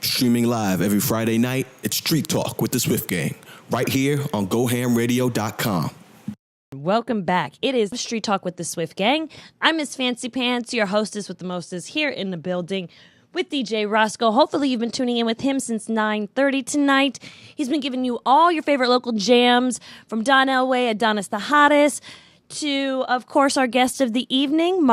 Streaming live every Friday night, it's Street Talk with the Swift Gang, right here on GoHAMradio.com. Welcome back. It is Street Talk with the Swift Gang. I'm Miss Fancy Pants, your hostess with the mostest here in the building with DJ Roscoe. Hopefully you've been tuning in with him since 9:30 tonight. He's been giving you all your favorite local jams from Don Elway, Adonis the Hottest, to, of course, our guest of the evening,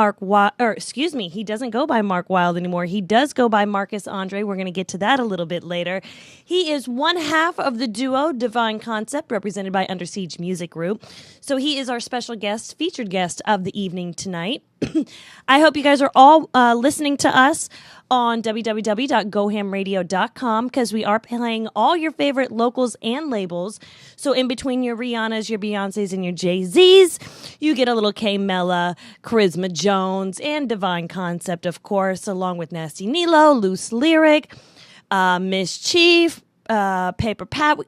he doesn't go by Mark Wild anymore. He does go by Marcus Andre. We're going to get to that a little bit later. He is one half of the duo Divine Concept, represented by Under Siege Music Group. So he is our special guest, featured guest of the evening tonight. I hope you guys are all listening to us on www.gohamradio.com because we are playing all your favorite locals and labels. So in between your Rihannas, your Beyoncés, and your Jay-Z's, you get a little K-Mella, Charisma Jones, and Divine Concept, of course, along with Nasty Nilo, Loose Lyric, Miss Chief, Paper Pat.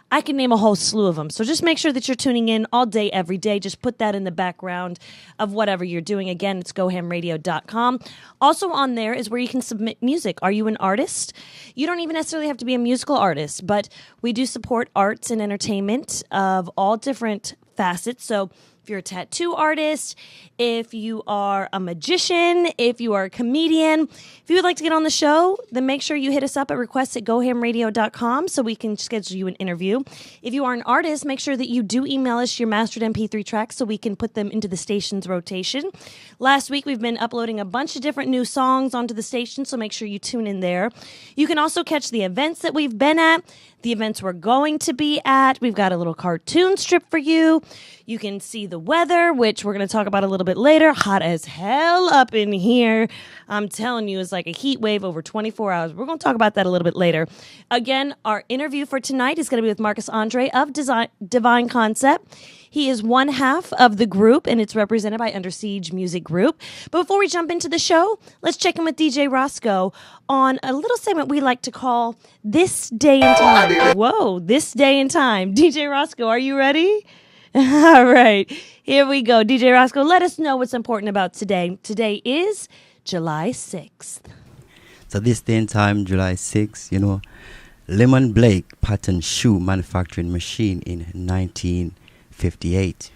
I can name a whole slew of them. So just make sure that you're tuning in all day, every day. Just put that in the background of whatever you're doing. Again, it's gohamradio.com. Also on there is where you can submit music. Are you an artist? You don't even necessarily have to be a musical artist, but we do support arts and entertainment of all different facets. So if you're a tattoo artist, if you are a magician, if you are a comedian, if you would like to get on the show, then make sure you hit us up at requests@gohamradio.com so we can schedule you an interview. If you are an artist, make sure that you do email us your mastered MP3 tracks so we can put them into the station's rotation. Last week, we've been uploading a bunch of different new songs onto the station, so make sure you tune in there. You can also catch the events that we've been at, the events we're going to be at. We've got a little cartoon strip for you. You can see the weather, which we're going to talk about a little bit later. Hot as hell up in here. I'm telling you, it's like a heat wave over 24 hours. We're going to talk about that a little bit later. Again, our interview for tonight is going to be with Marcus Andre of Divine Concept. He is one half of the group, and it's represented by Under Siege Music Group. But before we jump into the show, let's check in with DJ Roscoe on a little segment we like to call This Day and Time. Whoa, This Day and Time. DJ Roscoe, are you ready? All right, here we go. DJ Roscoe, let us know what's important about today. Today is July 6th. So this day and time, July 6th, Lemon Blake patterned shoe manufacturing machine in 1958.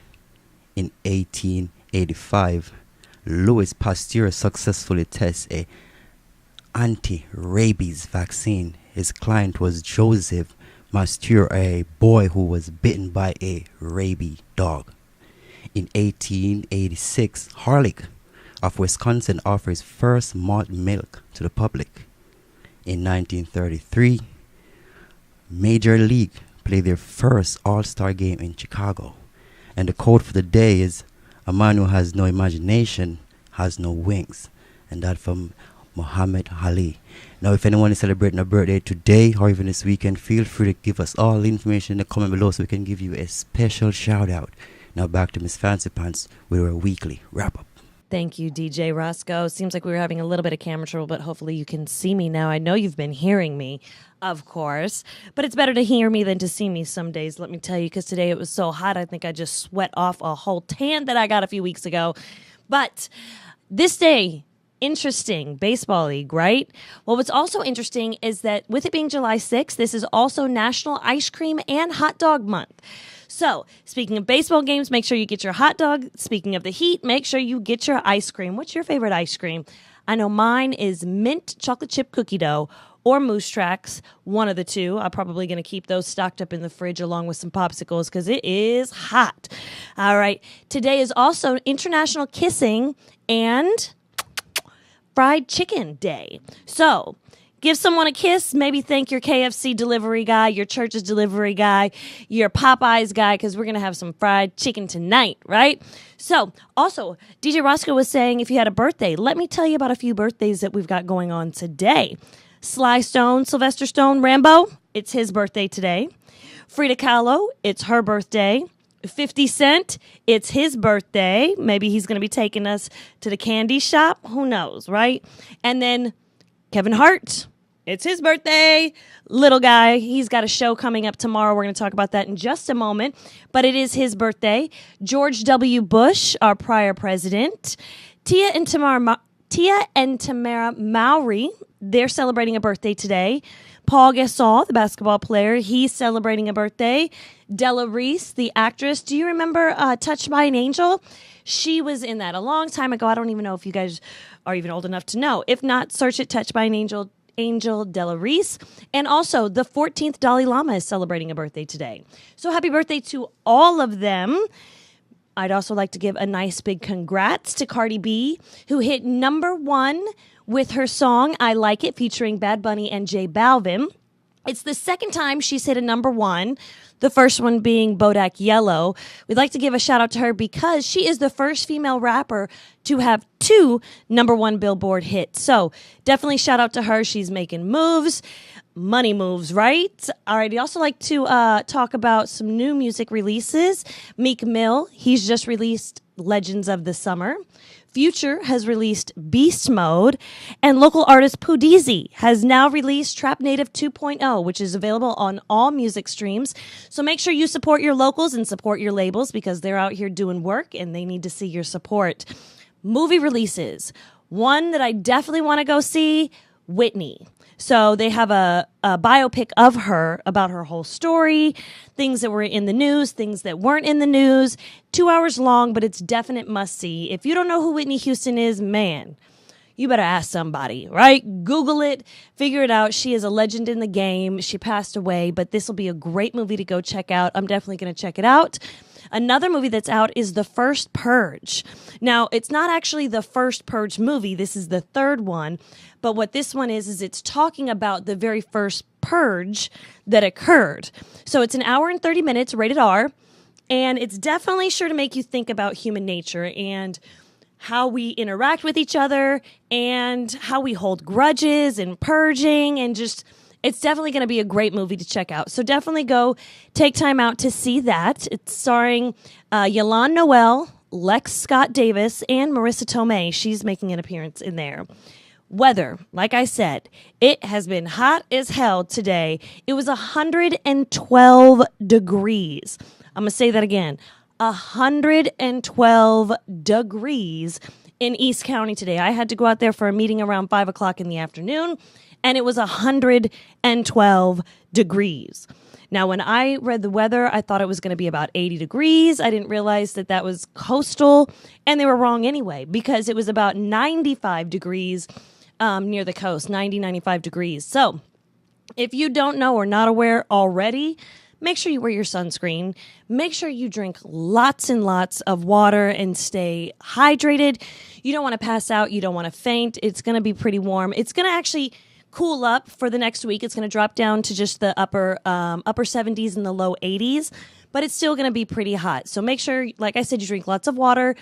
In 1885, Louis Pasteur successfully tested a anti-rabies vaccine. His client was Joseph Pasteur, a boy who was bitten by a rabies dog. In 1886, Harlick of Wisconsin offered his first malt milk to the public. In 1933, Major League played their first All-Star game in Chicago. And the quote for the day is, "A man who has no imagination has no wings." And that from Muhammad Ali. Now, if anyone is celebrating a birthday today or even this weekend, feel free to give us all the information in the comment below so we can give you a special shout out. Now back to Miss Fancy Pants with our weekly wrap up. Thank you, DJ Roscoe. Seems like we were having a little bit of camera trouble, but hopefully you can see me now. I know you've been hearing me, of course, but it's better to hear me than to see me some days, let me tell you, because today it was so hot, I think I just sweat off a whole tan that I got a few weeks ago. But this day, interesting baseball league, right? Well, what's also interesting is that with it being July 6th, this is also National Ice Cream and Hot Dog Month. So, speaking of baseball games, make sure you get your hot dog. Speaking of the heat, make sure you get your ice cream. What's your favorite ice cream? I know mine is mint chocolate chip cookie dough or Moose Tracks, one of the two. I'm probably going to keep those stocked up in the fridge along with some popsicles because it is hot. All right. Today is also International Kissing and Fried Chicken Day. So, give someone a kiss, maybe thank your KFC delivery guy, your church's delivery guy, your Popeyes guy, because we're going to have some fried chicken tonight, right? So, also, DJ Roscoe was saying if you had a birthday, let me tell you about a few birthdays that we've got going on today. Sly Stone, Sylvester Stone, Rambo, it's his birthday today. Frida Kahlo, it's her birthday. 50 Cent, it's his birthday. Maybe he's going to be taking us to the candy shop. Who knows, right? And then Kevin Hart, it's his birthday. Little guy, he's got a show coming up tomorrow. We're going to talk about that in just a moment. But it is his birthday. George W. Bush, our prior president. Tia and Tamara Mowry, they're celebrating a birthday today. Paul Gasol, the basketball player, he's celebrating a birthday. Della Reese, the actress. Do you remember Touched by an Angel? She was in that a long time ago. I don't even know if you guys are even old enough to know. If not, search it, Touched by an Angel, Della Reese. And also, the 14th Dalai Lama is celebrating a birthday today. So happy birthday to all of them. I'd also like to give a nice big congrats to Cardi B, who hit #1 with her song I Like It, featuring Bad Bunny and J Balvin. It's the second time she's hit a #1, the first one being Bodak Yellow. We'd like to give a shout out to her because she is the first female rapper to have 2 #1 Billboard hits. So definitely shout out to her. She's making moves, money moves, right? All right. I'd also like to talk about some new music releases. Meek Mill, he's just released Legends of the Summer. Future has released Beast Mode, and local artist Pudizi has now released Trap Native 2.0, which is available on all music streams. So make sure you support your locals and support your labels because they're out here doing work and they need to see your support. Movie releases. One that I definitely want to go see, Whitney. So they have a biopic of her about her whole story, things that were in the news, things that weren't in the news. 2 hours long, but it's definite must see. If you don't know who Whitney Houston is, man, you better ask somebody, right? Google it, figure it out. She is a legend in the game. She passed away, but this will be a great movie to go check out. I'm definitely going to check it out. Another movie that's out is The First Purge. Now, it's not actually the first Purge movie. This is the third one. But what this one is it's talking about the very first purge that occurred. So it's an hour and 30 minutes, rated R. And it's definitely sure to make you think about human nature and how we interact with each other and how we hold grudges and purging and just... It's definitely going to be a great movie to check out. So definitely go take time out to see that. It's starring Yolande Noel, Lex Scott Davis, and Marissa Tomei. She's making an appearance in there. Weather, like I said, it has been hot as hell today. It was 112 degrees. I'm going to say that again. 112 degrees in East County today. I had to go out there for a meeting around 5 o'clock in the afternoon. And it was 112 degrees. Now, when I read the weather, I thought it was going to be about 80 degrees. I didn't realize that that was coastal, and they were wrong anyway, because it was about 95 degrees near the coast, 95 degrees. So if you don't know or not aware already, make sure you wear your sunscreen. Make sure you drink lots and lots of water and stay hydrated. You don't want to pass out. You don't want to faint. It's going to be pretty warm. It's going to actually cool up for the next week. It's going to drop down to just the upper 70s and the low 80s, but it's still going to be pretty hot. So make sure, like I said, you drink lots of water.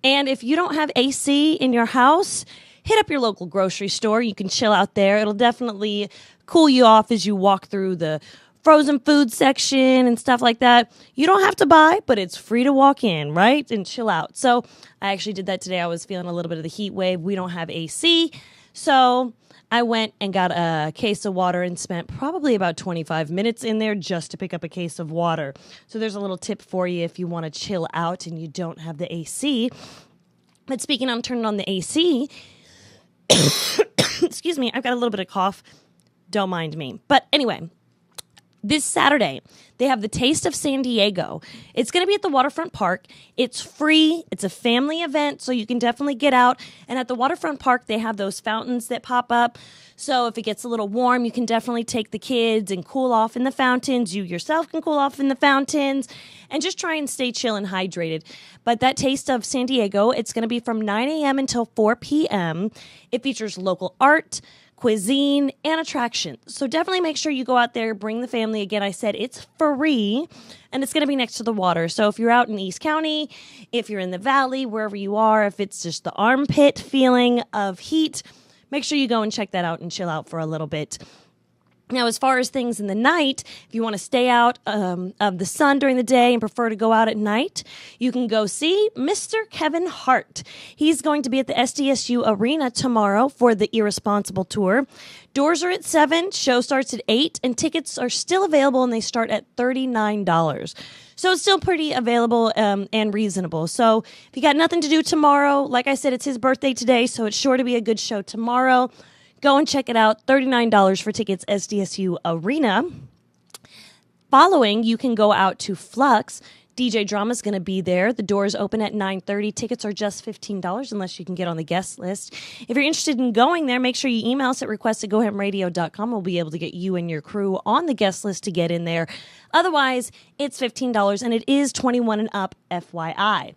And if you don't have AC in your house, hit up your local grocery store. You can chill out there. It'll definitely cool you off as you walk through the frozen food section and stuff like that. You don't have to buy, but it's free to walk in, right? And chill out. So I actually did that today. I was feeling a little bit of the heat wave. We don't have AC. So I went and got a case of water and spent probably about 25 minutes in there just to pick up a case of water. So there's a little tip for you if you want to chill out and you don't have the AC. But speaking, I'm turning on the AC. Excuse me, I've got a little bit of cough. Don't mind me. But anyway, this Saturday, they have the Taste of San Diego. It's going to be at the Waterfront Park. It's free. It's a family event, so you can definitely get out. And at the Waterfront Park, they have those fountains that pop up. So if it gets a little warm, you can definitely take the kids and cool off in the fountains. You yourself can cool off in the fountains and just try and stay chill and hydrated. But that Taste of San Diego, it's going to be from 9 a.m. until 4 p.m. It features local art, cuisine, and attractions. So definitely make sure you go out there, bring the family. Again, I said it's free, and it's going to be next to the water. So if you're out in East County, if you're in the valley, wherever you are, if it's just the armpit feeling of heat, make sure you go and check that out and chill out for a little bit. Now, as far as things in the night, if you want to stay out of the sun during the day and prefer to go out at night, you can go see Mr. Kevin Hart. He's going to be at the SDSU Arena tomorrow for the Irresponsible Tour. Doors are at 7, show starts at 8, and tickets are still available, and they start at $39. So it's still pretty available and reasonable. So if you got nothing to do tomorrow, like I said, it's his birthday today, so it's sure to be a good show tomorrow. Go and check it out. $39 for tickets, SDSU Arena. Following, you can go out to Flux. DJ Drama's going to be there. The doors open at 9:30. Tickets are just $15 unless you can get on the guest list. If you're interested in going there, make sure you email us at request@gohamradio.com. We'll be able to get you and your crew on the guest list to get in there. Otherwise, it's $15, and it is 21 and up, FYI.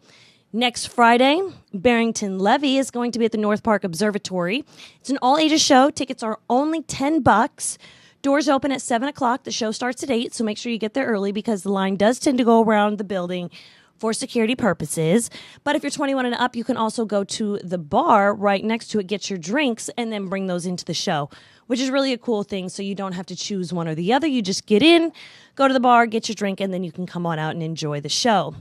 Next Friday, Barrington Levy is going to be at the North Park Observatory. It's an all-ages show. Tickets are only $10. Doors open at 7 o'clock. The show starts at 8, so make sure you get there early because the line does tend to go around the building for security purposes. But if you're 21 and up, you can also go to the bar right next to it, get your drinks, and then bring those into the show, which is really a cool thing, so you don't have to choose one or the other. You just get in, go to the bar, get your drink, and then you can come on out and enjoy the show.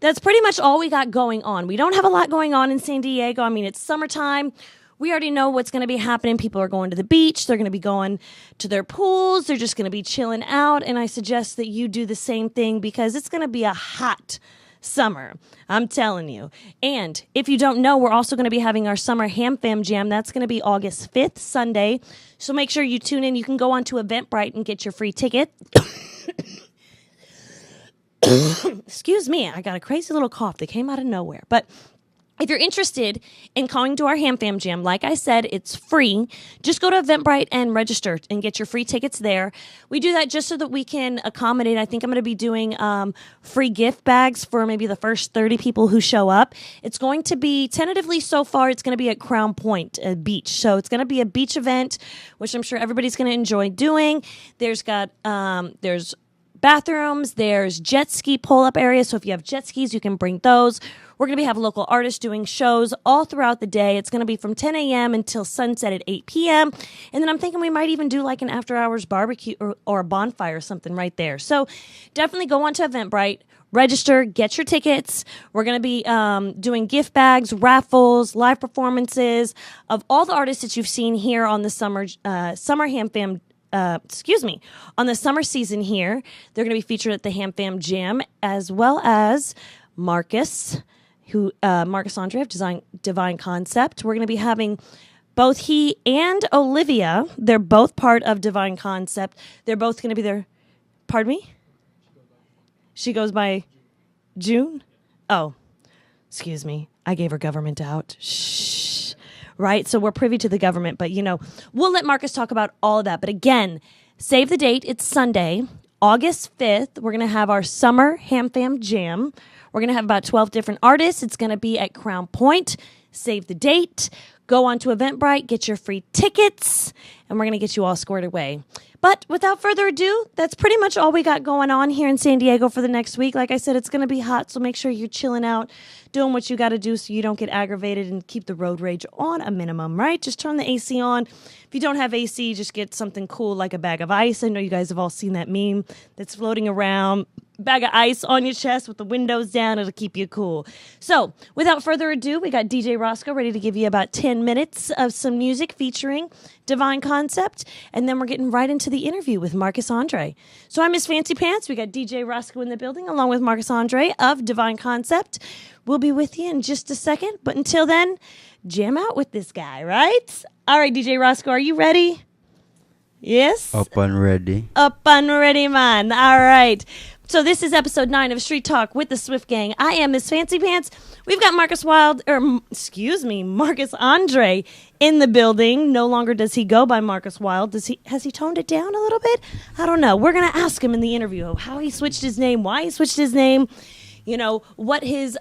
That's pretty much all we got going on. We don't have a lot going on in San Diego. I mean, it's summertime. We already know what's going to be happening. People are going to the beach. They're going to be going to their pools. They're just going to be chilling out, and I suggest that you do the same thing because it's going to be a hot summer. I'm telling you. And if you don't know, we're also going to be having our summer Ham Fam Jam. That's going to be August 5th, Sunday. So make sure you tune in. You can go on to Eventbrite and get your free ticket. Excuse me. I got a crazy little cough that came out of nowhere. But if you're interested in coming to our Ham Fam Jam, like I said, it's free. Just go to Eventbrite and register and get your free tickets there. We do that just so that we can accommodate. I think I'm going to be doing free gift bags for maybe the first 30 people who show up. It's going to be, tentatively so far, it's going to be at Crown Point Beach. So it's going to be a beach event, which I'm sure everybody's going to enjoy doing. There's bathrooms, there's jet ski pull-up areas, so if you have jet skis, you can bring those. We're going to have local artists doing shows all throughout the day. It's going to be from 10 a.m. until sunset at 8 p.m. And then I'm thinking we might even do like an after-hours barbecue or a bonfire or something right there. So definitely go on to Eventbrite, register, get your tickets. We're going to be doing gift bags, raffles, live performances of all the artists that you've seen here on the Summer Ham Fam on the summer season here. They're going to be featured at the Ham Fam Jam, as well as Mvrkus, Marcus Andre of Divine Concept. We're going to be having both he and Olivia. They're both part of Divine Concept. They're both going to be there. Pardon me? She goes by June? Oh, excuse me. I gave her government out. Shh. Right? So we're privy to the government, but we'll let Marcus talk about all of that. But again, save the date. It's Sunday, August 5th. We're going to have our summer Ham Fam Jam. We're going to have about 12 different artists. It's going to be at Crown Point. Save the date. Go on to Eventbrite, get your free tickets, and we're going to get you all squared away. But without further ado, that's pretty much all we got going on here in San Diego for the next week. Like I said, it's going to be hot, so make sure you're chilling out, doing what you got to do so you don't get aggravated and keep the road rage on a minimum, right? Just turn the AC on. If you don't have AC, just get something cool like a bag of ice. I know you guys have all seen that meme that's floating around. Bag of ice on your chest with the windows down. It'll keep you cool. So, without further ado, we got DJ Roscoe ready to give you about 10 minutes of some music featuring Divine Concept, and then we're getting right into the interview with Marcus Andre. So, I'm Miss Fancy Pants. We got DJ Roscoe in the building, along with Marcus Andre of Divine Concept. We'll be with you in just a second, but until then, jam out with this guy, right? All right, DJ Roscoe, are you ready? Yes? Up and ready. Up and ready, man. All right. So this is episode 9 of Street Talk with the Swift Gang. I am Miss Fancy Pants. We've got Marcus Andre in the building. No longer does he go by Marcus Wild. Has he toned it down a little bit? I don't know. We're going to ask him in the interview how he switched his name, why he switched his name, what his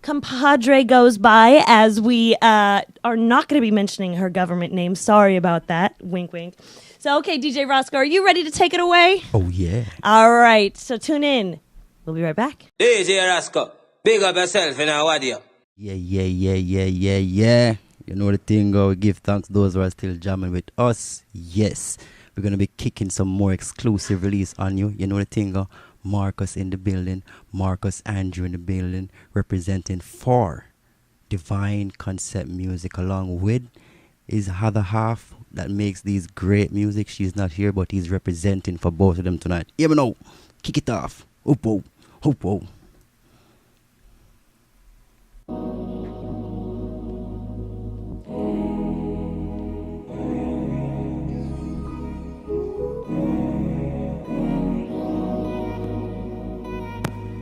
compadre goes by, as we are not going to be mentioning her government name. Sorry about that. Wink, wink. So, okay, DJ Roscoe, are you ready to take it away? Oh, yeah. All right, so tune in. We'll be right back. DJ Roscoe, big up yourself in our audio. Yeah. You know the thing, we give thanks to those who are still jamming with us. Yes. We're gonna be kicking some more exclusive release on you. You know the thing, Marcus in the building, Marcus Andrew in the building, representing for Divine Concept Music, along with his other half that makes these great music. She's not here, but he's representing for both of them tonight. Yeah, know. Kick it off. Hoop, whoa. Hoop, whoa.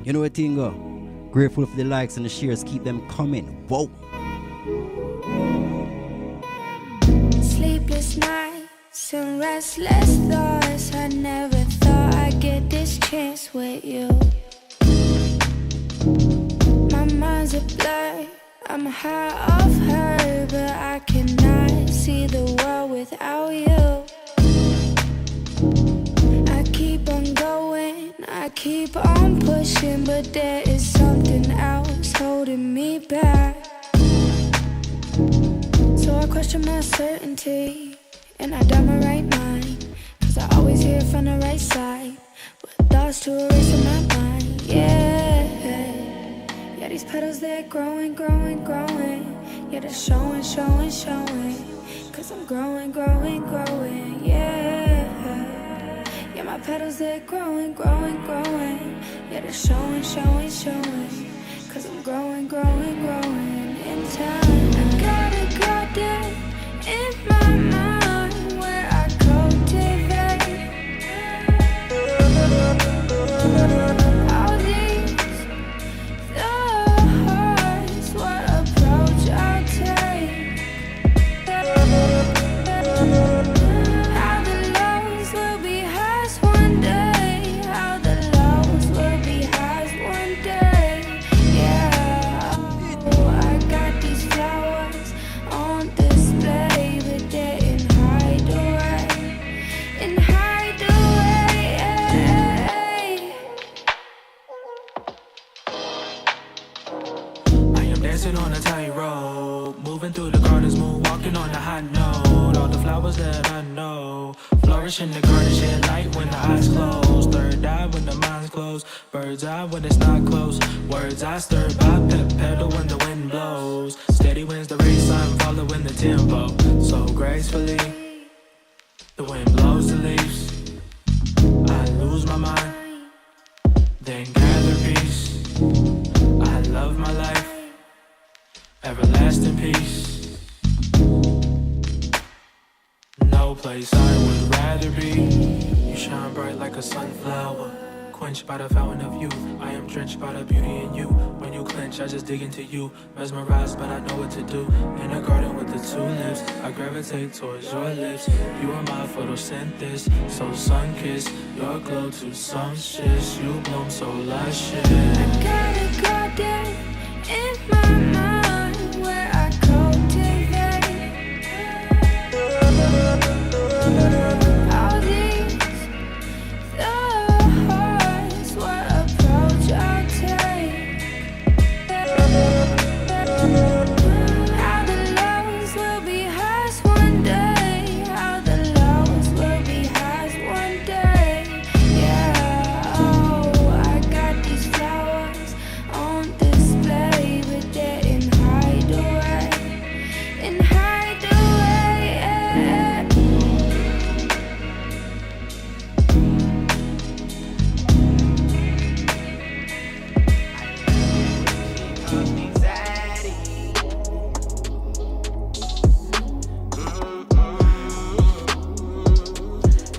You know what thing, grateful for the likes and the shares. Keep them coming. Whoa. Sleepless nights and restless thoughts. I never thought I'd get this chance with you. My mind's a blur. I'm high off her, but I cannot see the world without you. I keep on going, I keep on pushing, but there is something else holding me back. So I question my certainty, and I doubt my right mind, 'cause I always hear it from the right side, but thoughts to erase in my mind. Yeah, yeah, these petals, they're growing, growing, growing. Yeah, they're showing, showing, showing, 'cause I'm growing, growing, growing. Yeah, yeah, my petals, they're growing, growing, growing. Yeah, they're showing, showing, showing, 'cause I'm growing, growing, growing in time. I got a garden in my mind where I cultivate all these thoughts. What approach I'll take? How the lows will be highs one day. How the lows will be highs one day. Yeah, oh, I got these flowers on display, but they're in hideaway, in hideaway. I am dancing on a tightrope, moving through the gardens, moonwalking on the high note. All the flowers that I know flourish in the garden, shed light when the eyes close. Third eye when the mind's closed, bird's eye when it's not close. Words I stir by, pedal when the wind blows. Steady wins the race, I'm following the tempo. So gracefully, the wind blows the leaves. I lose my mind, then gather peace. I love my life, everlasting peace. No place I would rather be. You shine bright like a sunflower, quenched by the fountain of youth. I am drenched by the beauty in you. When you clench, I just dig into you. Mesmerized, but I know what to do. In a garden with the tulips, I gravitate towards your lips. You are my photosynthesis, so sun-kissed. Your glow too sumptuous, you bloom so luscious. I got a garden in my mind where I cultivate all these thoughts. What approach I'll take? How the lows will be highs one day. How the lows will be highs one day. Yeah, oh, I got these flowers on display, but they're in hideaway, in hideaway.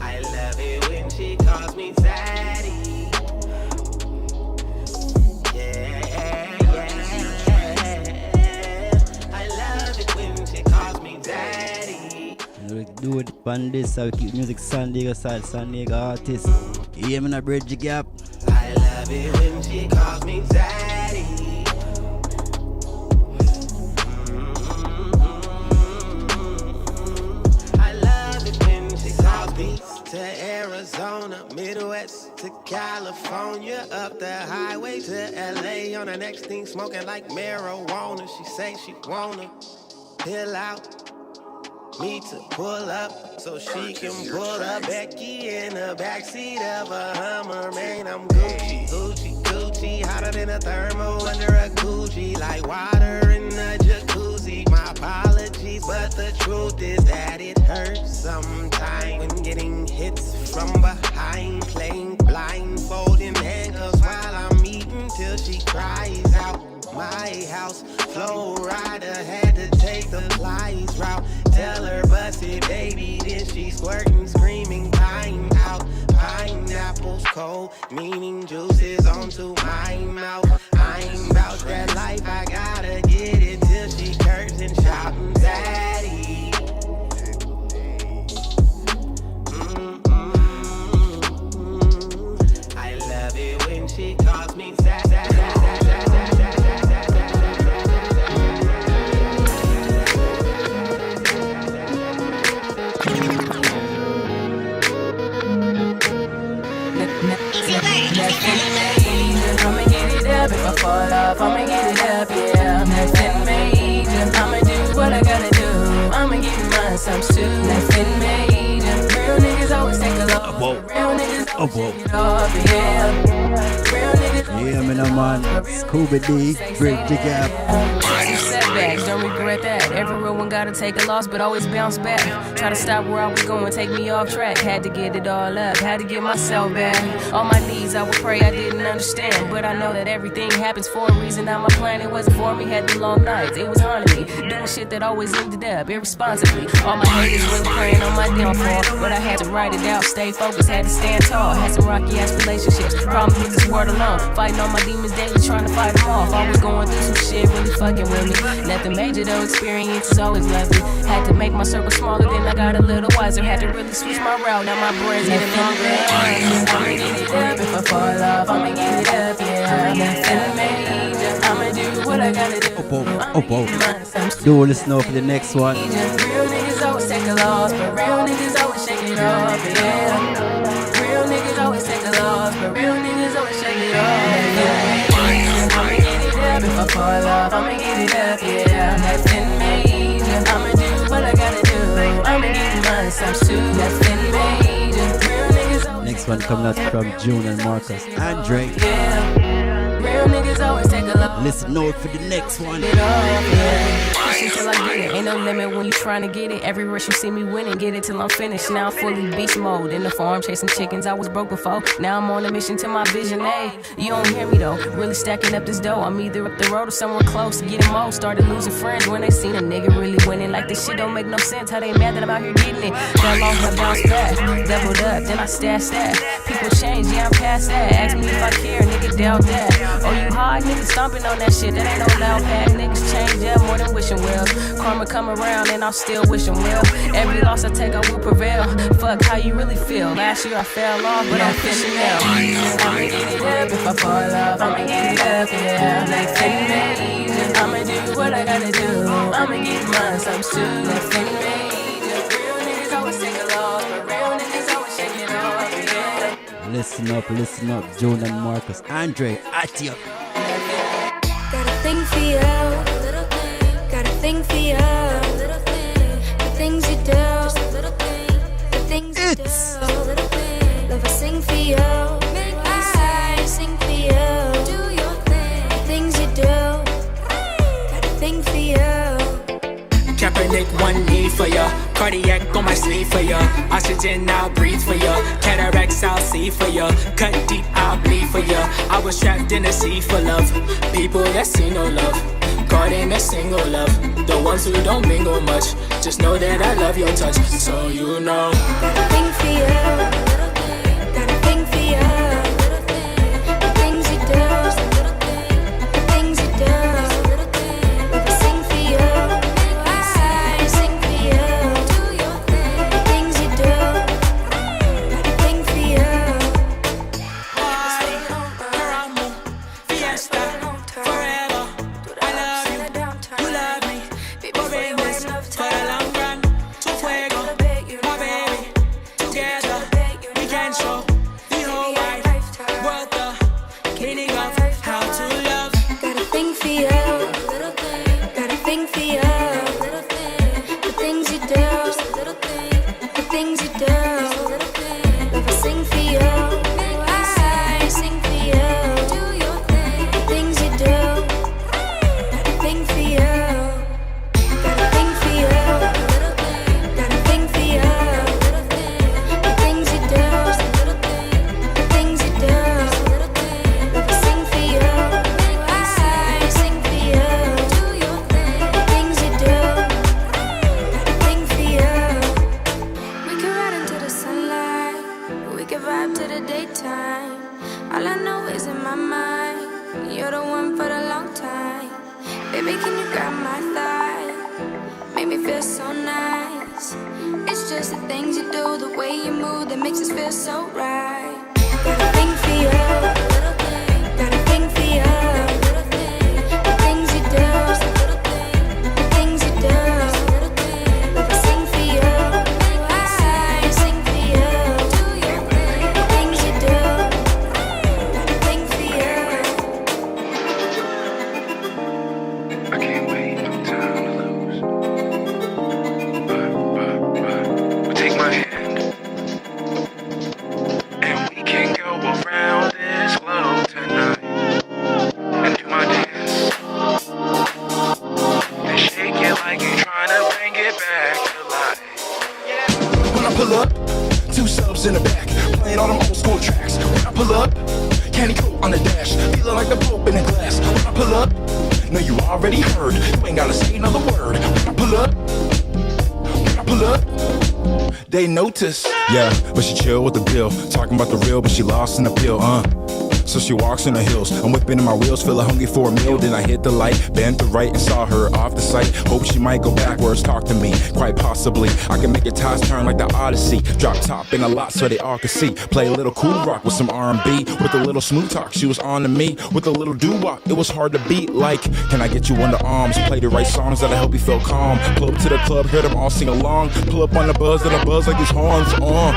I love it when she calls me daddy. Yeah, yeah. I love it when she calls me daddy. We do it on this, so we keep music San Diego side, San Diego artists. Yeah, man, I bridge the gap. I love it when she calls me daddy. I love it when she calls me. To Arizona, Midwest to California, up the highway to LA on the next thing, smoking like marijuana. She say she wanna pill out, me to pull up so she can pull up. Becky in the backseat of a Hummer, man, I'm Gucci, Gucci, Gucci, hotter than a thermal under a Gucci, like water in a jacuzzi. My apologies, but the truth is that it hurts sometimes when getting hits from behind, playing blindfolding handcuffs while I'm eating till she cries out. My house, flow rider, had to take the flies route. Tell her bust it, baby, then she squirting, screaming, pine out. Pineapples cold, meaning juices onto my mouth. I ain't about that life, I gotta get it till she curves and shouting, daddy. I love it when she calls me sad. I'ma get it up if I fall off. I'ma get it up, yeah. Nothing major. I'ma do what I gotta do. I'ma get mine some too. Nothing major. Real niggas always take a loss. Real niggas always take it off, yeah. Real niggas. Yeah, man. Scooby D, bridge the gap. Setbacks, don't regret that. Every real one gotta take a loss, but always bounce back. Try to stop where I was going, take me off track. Had to get it all up, had to get myself back. On my knees, I would pray, I didn't understand. But I know that everything happens for a reason. Now my plan, it wasn't for me. Had the long nights, it was haunting me. Doing shit that always ended up irresponsibly. All my haters was praying on my downfall, but I had to write it out, stay focused, had to stand tall. Had some rocky ass relationships, problems with this word alone. Fighting all my demons daily, trying to fight them off. Always going through some shit, really fucking with me. Nothing major though, experience is always lovely. Had to make my circle smaller, then I got a little wiser. Had to really switch my route, now my brain's getting longer. I'ma get it up if I fall off. I'ma get it up, yeah. Nothing major. I'ma do what I gotta do. Do listen up for the next one. Real niggas always take a loss, but real niggas always shake it off, yeah. Real niggas always take a loss, but real niggas always shake it off, yeah. I'ma get it up if I fall off. I'ma get it up, yeah. Nothing major. I'ma do what I gotta do. I'ma get mine some too. Nothing major. Real niggas always. Next one coming out from June and Marcus. Andre. Yeah. Real niggas always take a loss. Listen out for the next one. Push till I get it. Ain't no limit when you trying to get it. Every rush you see me winning, get it till I'm finished. Now I'm fully beast mode. In the farm chasing chickens, I was broke before. Now I'm on a mission to my vision, ayy. You don't hear me though, really stacking up this dough. I'm either up the road or somewhere close to getting more. Started losing friends when they seen a nigga really winning. Like this shit don't make no sense, how they mad that I'm out here getting it. Fell off, I bounced back, doubled up, then I stashed that. People change, yeah I'm past that. Ask me if I care, nigga doubt that. Oh you hard, niggas stomping on that shit, that ain't no loud pack. Niggas change up more than wishing well. Karma come around and I'll still wish them well. Every loss I take I will prevail. Fuck how you really feel. Last year I fell off, but I'm fishing now. I'ma get it up if I fall off. I'ma get it up, yeah. Nothing major. I'ma do what I gotta do. I'ma get mine some too. Nothing major. Real niggas always take a loss, but real niggas always shake it off, yeah. Listen up, June and Marcus. Andre, at you. Got a thing for you, little thing. Got a thing for you, little thing. The things you do, little thing. The things you do, little thing. Love I sing for you, make me say, sing for you. Do your thing. The things you do, got a thing for you. Kaepernick, one knee for ya. Cardiac on my sleeve for ya. Oxygen, I'll breathe for ya. Cataracts, I'll see for ya. Cut deep, I'll bleed for ya. I was trapped in a sea full of people that see no love. Caught in a single love. The ones who don't mingle much. Just know that I love your touch, so you know. Got a thing for you, little thing. Got a thing for you, little thing. The things you do, little thing. The things you do, little thing. Love I sing for you, make me say, sing for you. Do your thing. The things you do, got a thing for you. Fiesta, forever. I love you, you love me. We're in this for the long run. To fuego, my baby. do. If I sing for you, I sing for you. Do your thing. The things you do, got a thing for you. Got a thing for you. Got a thing for you. The things you do, the things you do. If I sing for you, I sing for you. Do your thing. The things you do, got a thing for you. We can ride into the sunlight, we can vibe to the daytime. All I know is in my mind, you're the one for the long time. Baby, can you grab my thigh? Make me feel so nice. It's just the things you do, the way you move that makes us feel so right. Got a thing for you, got a thing for you. The things you do, the things you do. If I sing for you, I sing for you. Do your thing, the things you do, got a thing for you. I can't wait, no time to lose. But take my hand, and we can go around this globe tonight and do my dance and shake it like you're trying to bring it back to life. When I pull up, 2 subs in the back, playing all them old school tracks. When I pull up, candy coat on the dash, feeling like the Pope in the glass. When I pull up, no, you already heard, you ain't gotta say another word. When I pull up, they notice. Yeah, but she chill with the bill, talking about the real, but she lost in the pill, So she walks in the hills, I'm whipping in my wheels, feeling hungry for a meal. Then I hit the light, bent the right and saw her off the sight. Hope she might go backwards, talk to me, quite possibly. I can make your ties turn like the Odyssey. Drop top in a lot so they all can see. Play a little cool rock with some R&B, with a little smooth talk. She was on to me with a little doo-wop. It was hard to beat like, can I get you under arms? Play the right songs that'll help you feel calm. Pull up to the club, hear them all sing along. Pull up on the buzz, and I buzz like these horns on.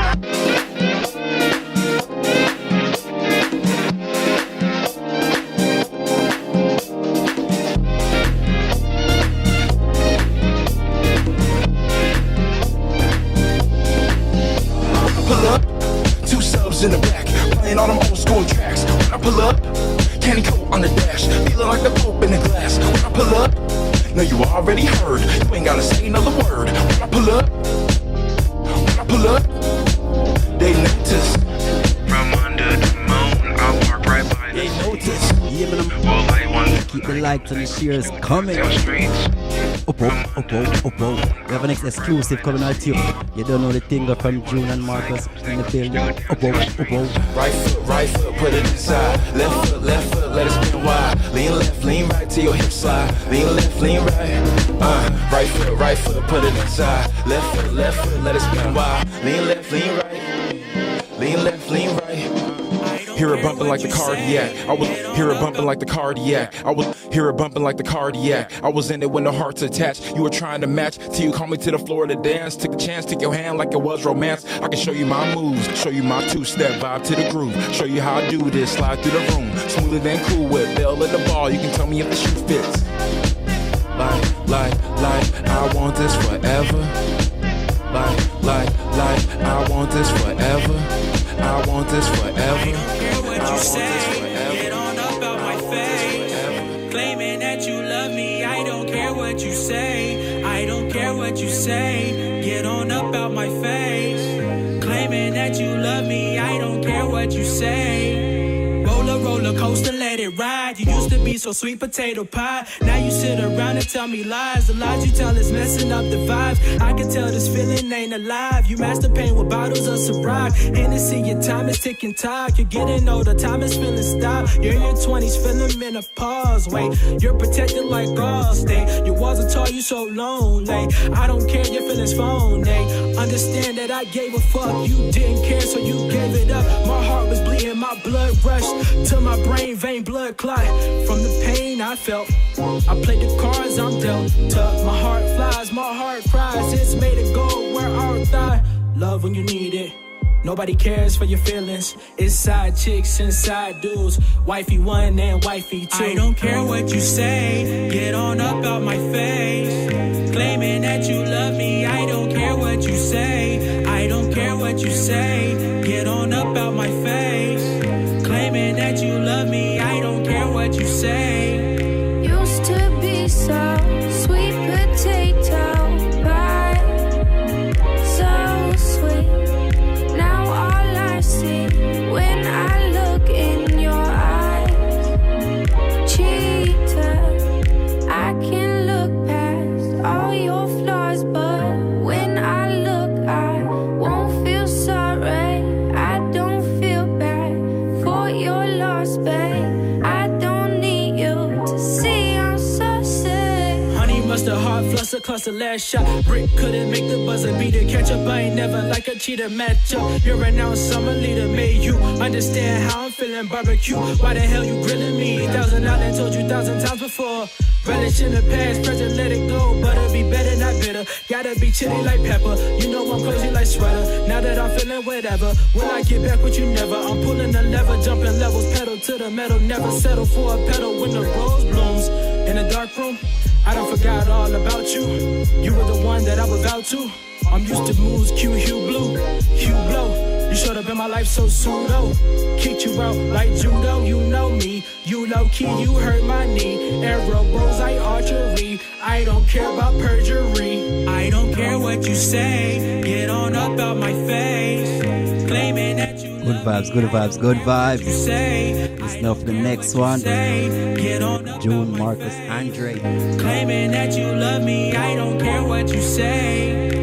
In the back, playing all them old school tracks. When I pull up, candy coat on the dash, feeling like the Pope in the glass. When I pull up, no, you already heard, you ain't gotta say another word. When I pull up, they notice. From under the moon, I'll park right by the They notice. Yeah, man, Well, I want keep the likes and the shares coming. the streets. Up. We have an next exclusive coming out to you. You don't know the thing from June and Marcus in the building. Up. Right foot, put it inside. Left foot, let it spin wide. Lean left, lean right till your hips slide. Lean left, lean right. Right foot, put it inside. Left foot, let it spin wide. Lean left, lean right. Lean left, lean right. Hear it bumping like the cardiac. I was hear it bumping like the cardiac. I was hear it bumping like the cardiac. I was in it when the hearts attached. You were trying to match till you called me to the floor to dance. Took a chance, took your hand like it was romance. I can show you my moves, show you my 2-step vibe to the groove. Show you how I do this, slide through the room, smoother than Cool Whip. Bell at the ball, you can tell me if the shoe fits. Like, I want this forever. Like, I want this forever. I want this forever. What you say, get on up out my face. Claiming that you love me, I don't care what you say. I don't care what you say, get on up out my face. Claiming that you love me, I don't care what you say. Roller coaster, let it ride. You used to be so sweet potato pie. Now you sit around and tell me lies. The lies you tell is messing up the vibes. I can tell this feeling ain't alive. You master pain with bottles of Ciroc. Hennessy, your time is ticking tock. You're getting older, time is feeling stop. You're in your 20s, feeling menopause. Wait, you're protected like Allstate. You wasn't tall, you so lonely. I don't care, your feelings phony. Understand that I gave a fuck. You didn't care, so you gave it up. My heart was bleeding, my blood rushed to my brain, vein blood clot. From the pain I felt, I played the cards I'm dealt. My heart flies, my heart cries. It's made of gold where art die. Love when you need it. Nobody cares for your feelings. It's side chicks and side dudes. Wifey 1 and wifey 2. I don't care what you say. Get on up out my face. Claiming that you love me. I don't care what you say. I don't care what you say. Get on up out my face. Claiming that you love me, I don't care what you say. Used to be so sweet potato pie, so sweet. Now all I see when I look in your eyes, cheater. I can look past all your flaws, but when I look, I won't feel sorry. I don't feel bad for your loss, babe. I don't need you to see I'm so sick. Honey mustard, hard fluster, cluster, last shot. Brick couldn't make the buzzer beater catch up. I ain't never like a cheater match up. You're an out summer leader, made you understand how I'm feeling. Barbecue, why the hell you grilling me? 1,000 out and told you 1,000 times before. Relish in the past, present, let it go. Butter be better, not bitter. Gotta be chilly like pepper. You know I'm cozy like sweater. Now that I'm feeling whatever, when I get back with you never. I'm pulling the lever, jumping levels, pedal to the metal. Never settle for a pedal when the rose blooms. In a dark room, I done forgot all about you. You were the one that I was out to. I'm used to moves, Q, hue, blue, hue, blow. You showed up in my life so pseudo. Kicked you out like judo, you know me. You low-key, you hurt my knee. Arrow, bullseye, archery. I don't care about perjury. I don't care what you say. Get on up out my face. Claiming that you Good vibes, good vibes, good vibes. Listen up for the next one. June, Marcus, Vndre. Claiming that you love me. I don't care what you say.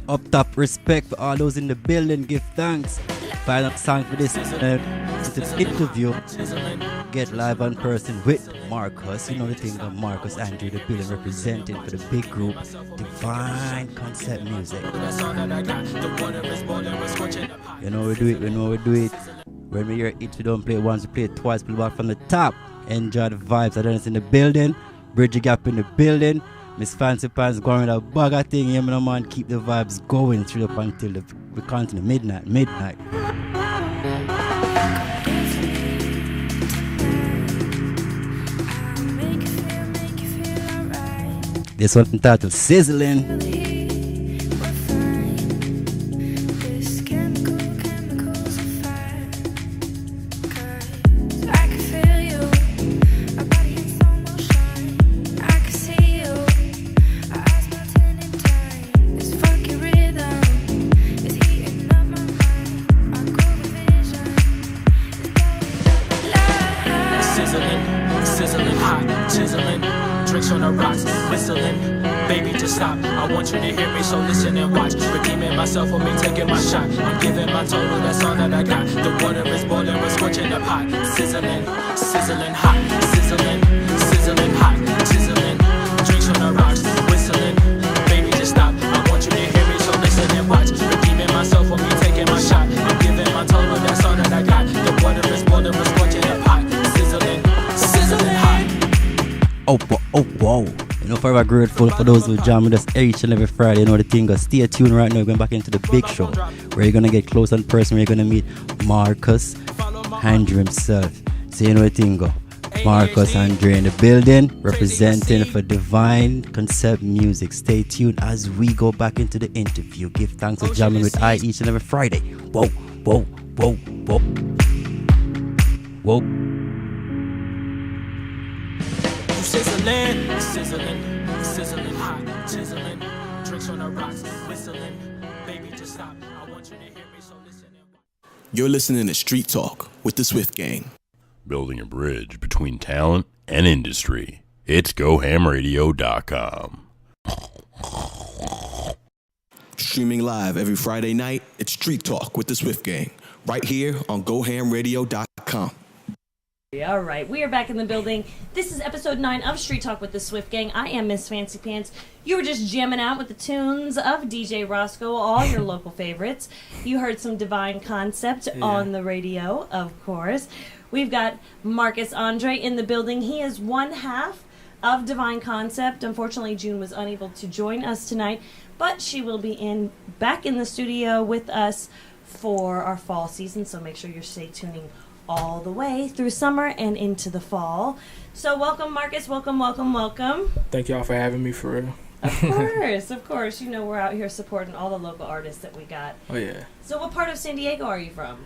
Up top, respect for all those in the building. Give thanks. Final song for this interview. Get live on person with Mvrkus. You know the thing of Marcus, Vndre, the building representing for the big group, Divine Concept Music. You know we do it. We know we do it. When we hear it, we don't play it once, we play it twice. Play back from the top. Enjoy the vibes. I don't know it's in the building. Bridge Gap in the building. Miss Fancy Pants going with a bag of thing, you know, man. Keep the vibes going straight up until we continue midnight. This one entitled Sizzling. Forever grateful for those who jam with us each and every Friday. You know the thing goes. Stay tuned right now. We're going back into the big show where you're going to get close in person. Where you're going to meet Mvrkus, Vndre himself. So you know the thing go. Mvrkus, Vndre in the building representing for Divine Concept Music. Stay tuned as we go back into the interview. Give thanks for jamming with I each and every Friday. Whoa, whoa, whoa, whoa. Whoa. Sizzling, sizzling, sizzling hot, chiseling. Drinks on the rocks, whistling. Baby, just stop. I want you to hear me, so listen. You're listening to Street Talk with the Swift Gang. Building a bridge between talent and industry. It's GoHAMradio.com. Streaming live every Friday night, it's Street Talk with the Swift Gang. right here on GoHamRadio.com. All right, we are back in the building. This is episode 9 of Street Talk with the Swift Gang. I am Miss Fancy Pants. You were just jamming out with the tunes of DJ Roscoe, all your local favorites. You heard some Divine Concept on the radio, of course. We've got Mvrkus Vndre in the building. He is one half of Divine Concept. Unfortunately, June was unable to join us tonight, but she will be back in the studio with us for our fall season, so make sure you're stay tuning all the way through summer and into the fall. So welcome, Mvrkus. Welcome. Thank y'all for having me, for real. Of course. You know we're out here supporting all the local artists that we got. Oh, yeah. So what part of San Diego are you from?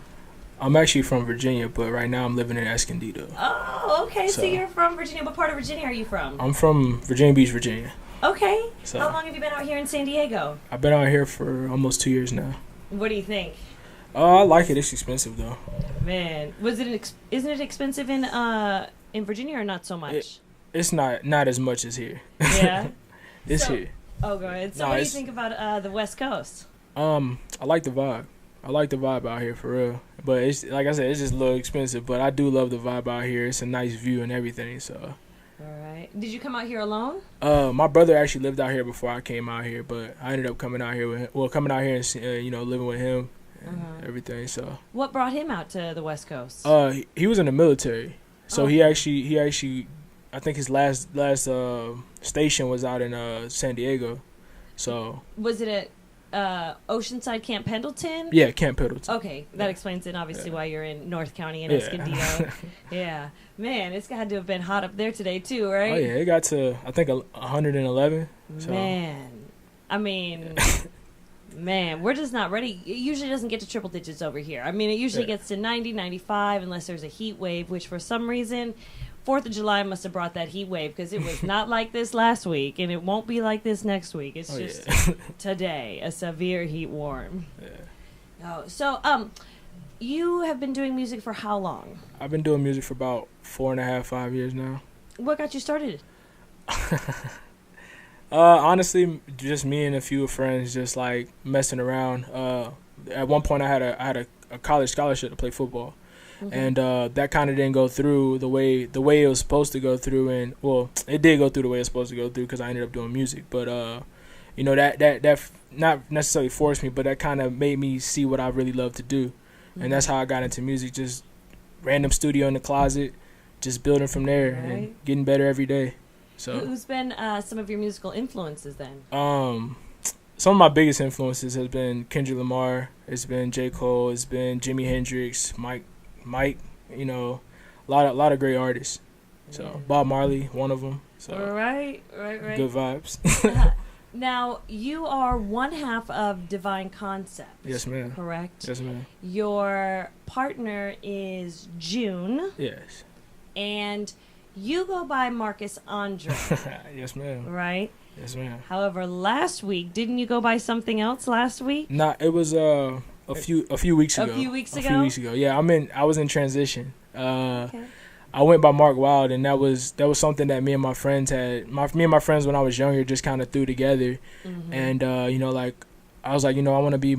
I'm actually from Virginia, but right now I'm living in Escondido. Oh, okay. So you're from Virginia. What part of Virginia are you from? I'm from Virginia Beach, Virginia. Okay. So, how long have you been out here in San Diego? I've been out here for almost 2 years now. What do you think? I like it. It's expensive, though. Man, isn't it expensive in Virginia or not so much? It's not as much as here. Yeah. It's here. Oh, go ahead. So what do you think about the West Coast? I like the vibe. I like the vibe out here, for real. But it's like I said, it's just a little expensive. But I do love the vibe out here. It's a nice view and everything. So. All right. Did you come out here alone? My brother actually lived out here before I came out here, but I ended up coming out here with him. Well, coming out here and living with him. Everything. So what brought him out to the West Coast? He was in the military, so he actually I think his last station was out in San Diego. So was it at Oceanside Camp Pendleton? Yeah, Camp Pendleton. Okay, that explains it obviously why you're in North County in Escondido. Yeah, man, it's got to have been hot up there today too, right? Oh yeah, it got to I think 111. So. Man, I mean. Man, we're just not ready. It usually doesn't get to triple digits over here. I mean, it usually gets to 90, 95 unless there's a heat wave, which for some reason, 4th of July must have brought that heat wave because it was not like this last week, and it won't be like this next week. It's just today, a severe heat warm. Yeah. Oh, so, you have been doing music for how long? I've been doing music for about 4.5, 5 years now. What got you started? Honestly, just me and a few friends just like messing around. At one point, I had a college scholarship to play football, and that kind of didn't go through the way it was supposed to go through. And well, it did go through the way it's supposed to go through because I ended up doing music. But that not necessarily forced me, but that kind of made me see what I really love to do, and that's how I got into music. Just random studio in the closet, just building from there and getting better every day. So who's been some of your musical influences then? Some of my biggest influences has been Kendrick Lamar. It's been J. Cole. It's been Jimi Hendrix, Mike. A lot of great artists. So Bob Marley, one of them. So right. Good vibes. Now you are one half of Divine Concept. Yes, ma'am. Correct. Yes, ma'am. Your partner is June. Yes. And you go by Mvrkus Vndre. Yes, ma'am. Right? Yes, ma'am. However, last week, didn't you go by something else last week? Nah, it was a few weeks ago. A few weeks ago? A few weeks ago. Yeah, I was in transition. Okay. I went by Mark Wild, and that was something that me and my friends when I was younger just kind of threw together. And like I was like, I want to be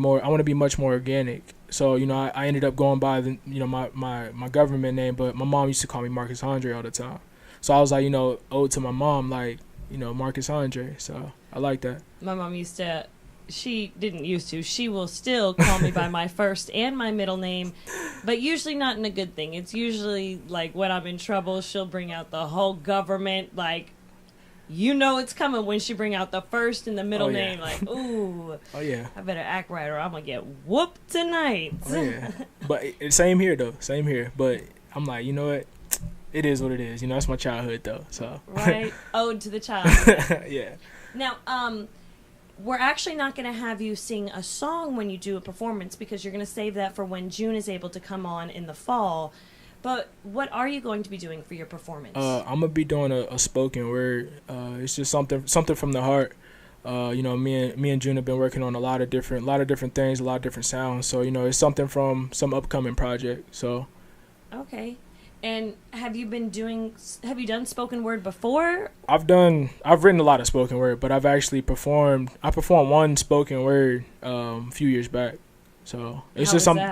much more organic. So, I ended up going by the, my government name, but my mom used to call me Mvrkus Vndre all the time. So I was like, ode to my mom, like, Mvrkus Vndre. So I like that. My mom she will still call me by my first and my middle name, but usually not in a good thing. It's usually like when I'm in trouble, she'll bring out the whole government, like, it's coming when she bring out the first and the middle name, like, ooh. Oh, yeah. I better act right or I'm going to get whooped tonight. Oh, yeah. But same here, though. Same here. But I'm like, you know what? It is what it is. It's my childhood, though. So. Right. Ode to the childhood. Yeah. Now, we're actually not going to have you sing a song when you do a performance because you're going to save that for when June is able to come on in the fall. But what are you going to be doing for your performance? I'm gonna be doing a spoken word. It's just something from the heart. Me and June have been working on a lot of different things, a lot of different sounds. So it's something from some upcoming project. So. Okay. And have you done spoken word before? I've written a lot of spoken word, but I've actually performed one spoken word a few years back. So it's just something.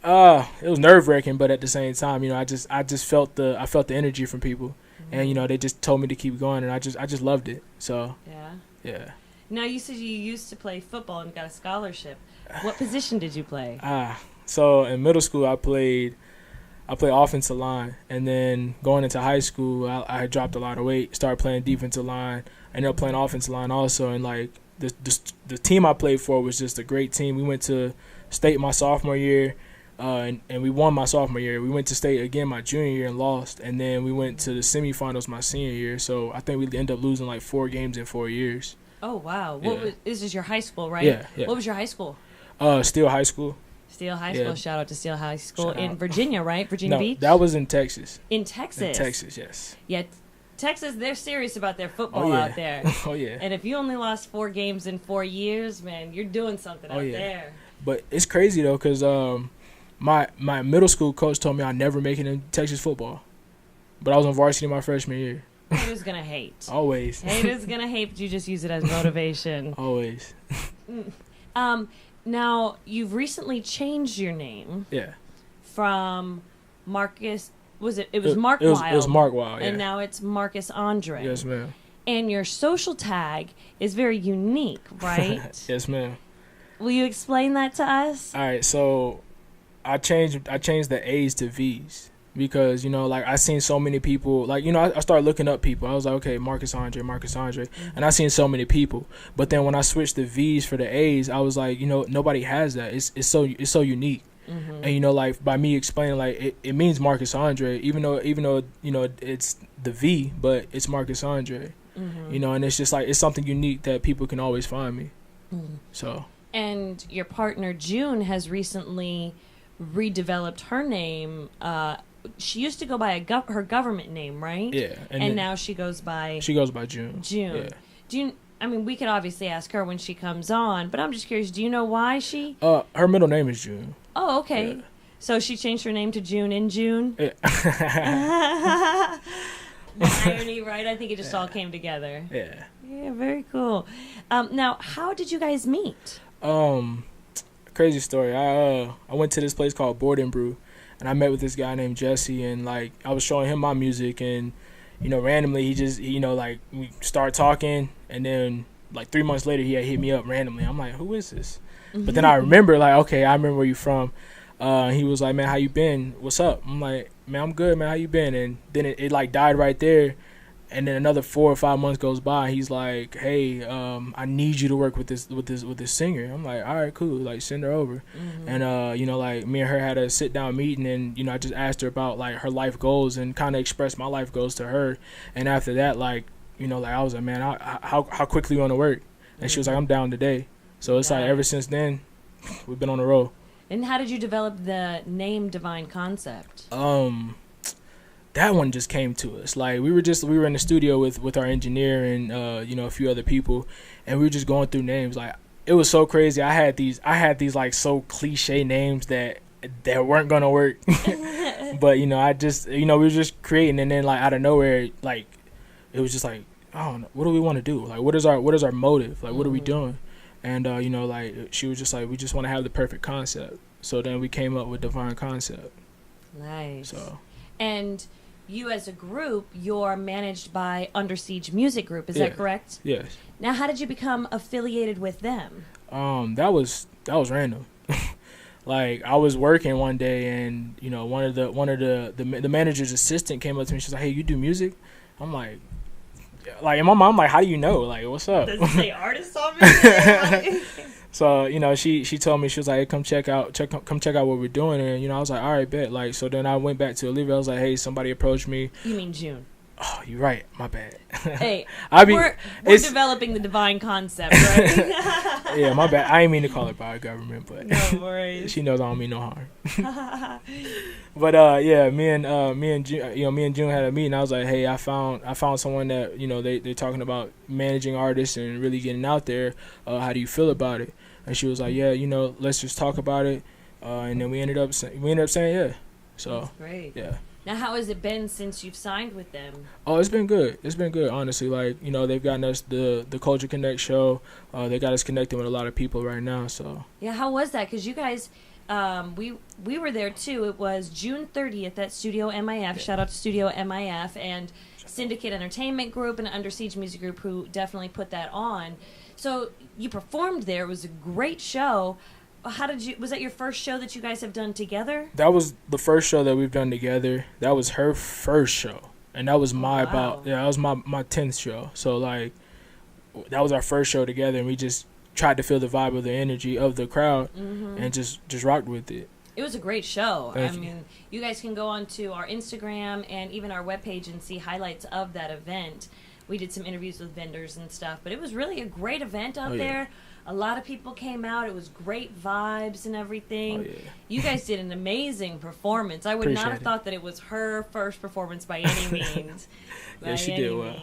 It was nerve wracking, but at the same time, I just felt the energy from people, and they just told me to keep going, and I just loved it. So yeah. Now you said you used to play football and got a scholarship. What position did you play? So in middle school, I played offensive line, and then going into high school, I had dropped a lot of weight, started playing defensive line. I ended up playing offensive line also, and like the team I played for was just a great team. We went to state my sophomore year, and we won my sophomore year. We went to state again my junior year and lost, and then we went to the semifinals my senior year. So I think we ended up losing like 4 games in 4 years. Oh wow! Yeah. This is your high school, right? Yeah. What was your high school? Steele High School. Steele High School. Yeah. Shout out to Steele High School Shout in out. Virginia, right? Virginia No, Beach. that was in Texas. In Texas. In Texas, yes. Yeah, Texas. They're serious about their football yeah. out there. Oh yeah. And if you only lost 4 games in 4 years, man, you're doing something out there. But it's crazy though, cause my middle school coach told me I'd never make it in Texas football, but I was on varsity my freshman year. Haters gonna hate. Always. Haters gonna hate, but you just use it as motivation. Always. Now you've recently changed your name. Yeah. From Marcus. It was Mark Wild. It was Mark Wild. Yeah. And now it's Marcus Andre. Yes, ma'am. And your social tag is very unique, right? Yes, ma'am. Will you explain that to us? All right, so I changed the A's to V's because like I seen so many people, like I started looking up people. I was like, okay, Marcus Andre, and I seen so many people. But then when I switched the V's for the A's, I was like, nobody has that. It's so unique. Mm-hmm. And like by me explaining, like it means Marcus Andre, even though it's the V, but it's Marcus Andre. Mm-hmm. And it's just like it's something unique that people can always find me. Mm-hmm. So. And your partner June has recently redeveloped her name. She used to go by her government name, right? Yeah. And now she goes by June. June. Yeah. I mean, we could obviously ask her when she comes on, but I'm just curious. Do you know why she? Her middle name is June. Oh, okay. Yeah. So she changed her name to June in June. Yeah. Irony, right? I think it just all came together. Yeah. Yeah, very cool. Now, how did you guys meet? Crazy story. I went to this place called Board and Brew, and I met with this guy named Jesse, and like I was showing him my music, and randomly he just like we started talking, and then like 3 months later he had hit me up randomly. I'm like, who is this? Mm-hmm. But then I remember like, okay, I remember where you from. He was like, man, how you been? What's up? I'm like, man, I'm good, man. How you been? And then it like died right there. And then another 4 or 5 months goes by. He's like, hey, I need you to work with this singer. I'm like, all right, cool. Like, send her over. Mm-hmm. And like me and her had a sit down meeting, and I just asked her about like her life goals and kind of expressed my life goals to her. And after that, like like I was like, man, how quickly you want to work? And she was like, I'm down today. So it's like ever since then, we've been on the road. And how did you develop the name Divine Concept? That one just came to us. Like we were in the studio with our engineer and a few other people, and we were just going through names. Like it was so crazy. I had these like so cliche names that weren't gonna work. But I just we were just creating, and then like out of nowhere, like it was just like, I don't know, what do we want to do? Like what is our motive? Like what are we doing? And like she was just like, we just want to have the perfect concept. So then we came up with Divine Concept. Nice. So. And you as a group, you're managed by Under Siege Music Group, is that correct? Yes. Now, how did you become affiliated with them? That was random. Like I was working one day, and one of the manager's assistant came up to me. She's like, "Hey, you do music?" I'm like in my mind, I'm like, how do you know? Like, what's up? Does it say artist on me? So she told me, she was like, hey, come check out what we're doing, and I was like, all right, bet. Like, so then I went back to Olivia. I was like, hey, somebody approached me. You mean June? Oh, you're right. My bad. Hey, we're developing the Divine Concept, right? Yeah, my bad. I didn't mean to call it by government, but no worries. She knows I don't mean no harm. But yeah, me and June had a meeting. I was like, hey, I found someone that they're talking about managing artists and really getting out there. How do you feel about it? And she was like, yeah, let's just talk about it. And then we ended up saying yeah. So that's great. Yeah. Now, how has it been since you've signed with them? Oh, it's been good. It's been good, honestly. Like, they've gotten us the Culture Connect show. They got us connected with a lot of people right now. So yeah, how was that? Because you guys We were there too. It was June 30th at Studio MIF. Shout out to Studio MIF and Syndicate Entertainment Group and Under Siege Music Group, who definitely put that on. So you performed there. It was a great show. Was that your first show that you guys have done together? That was the first show that we've done together. That was her first show, and that was my that was my 10th show. So like, that was our first show together, and we just tried to feel the vibe of the energy of the crowd, and just rocked with it. It was a great show. Thank I you. mean, you guys can go onto our Instagram and even our webpage and see highlights of that event. We did some interviews with vendors and stuff, but it was really a great event out there. A lot of people came out. It was great vibes and everything. You guys did an amazing performance. I would not have thought that it was her first performance by any means. Yeah, she did well.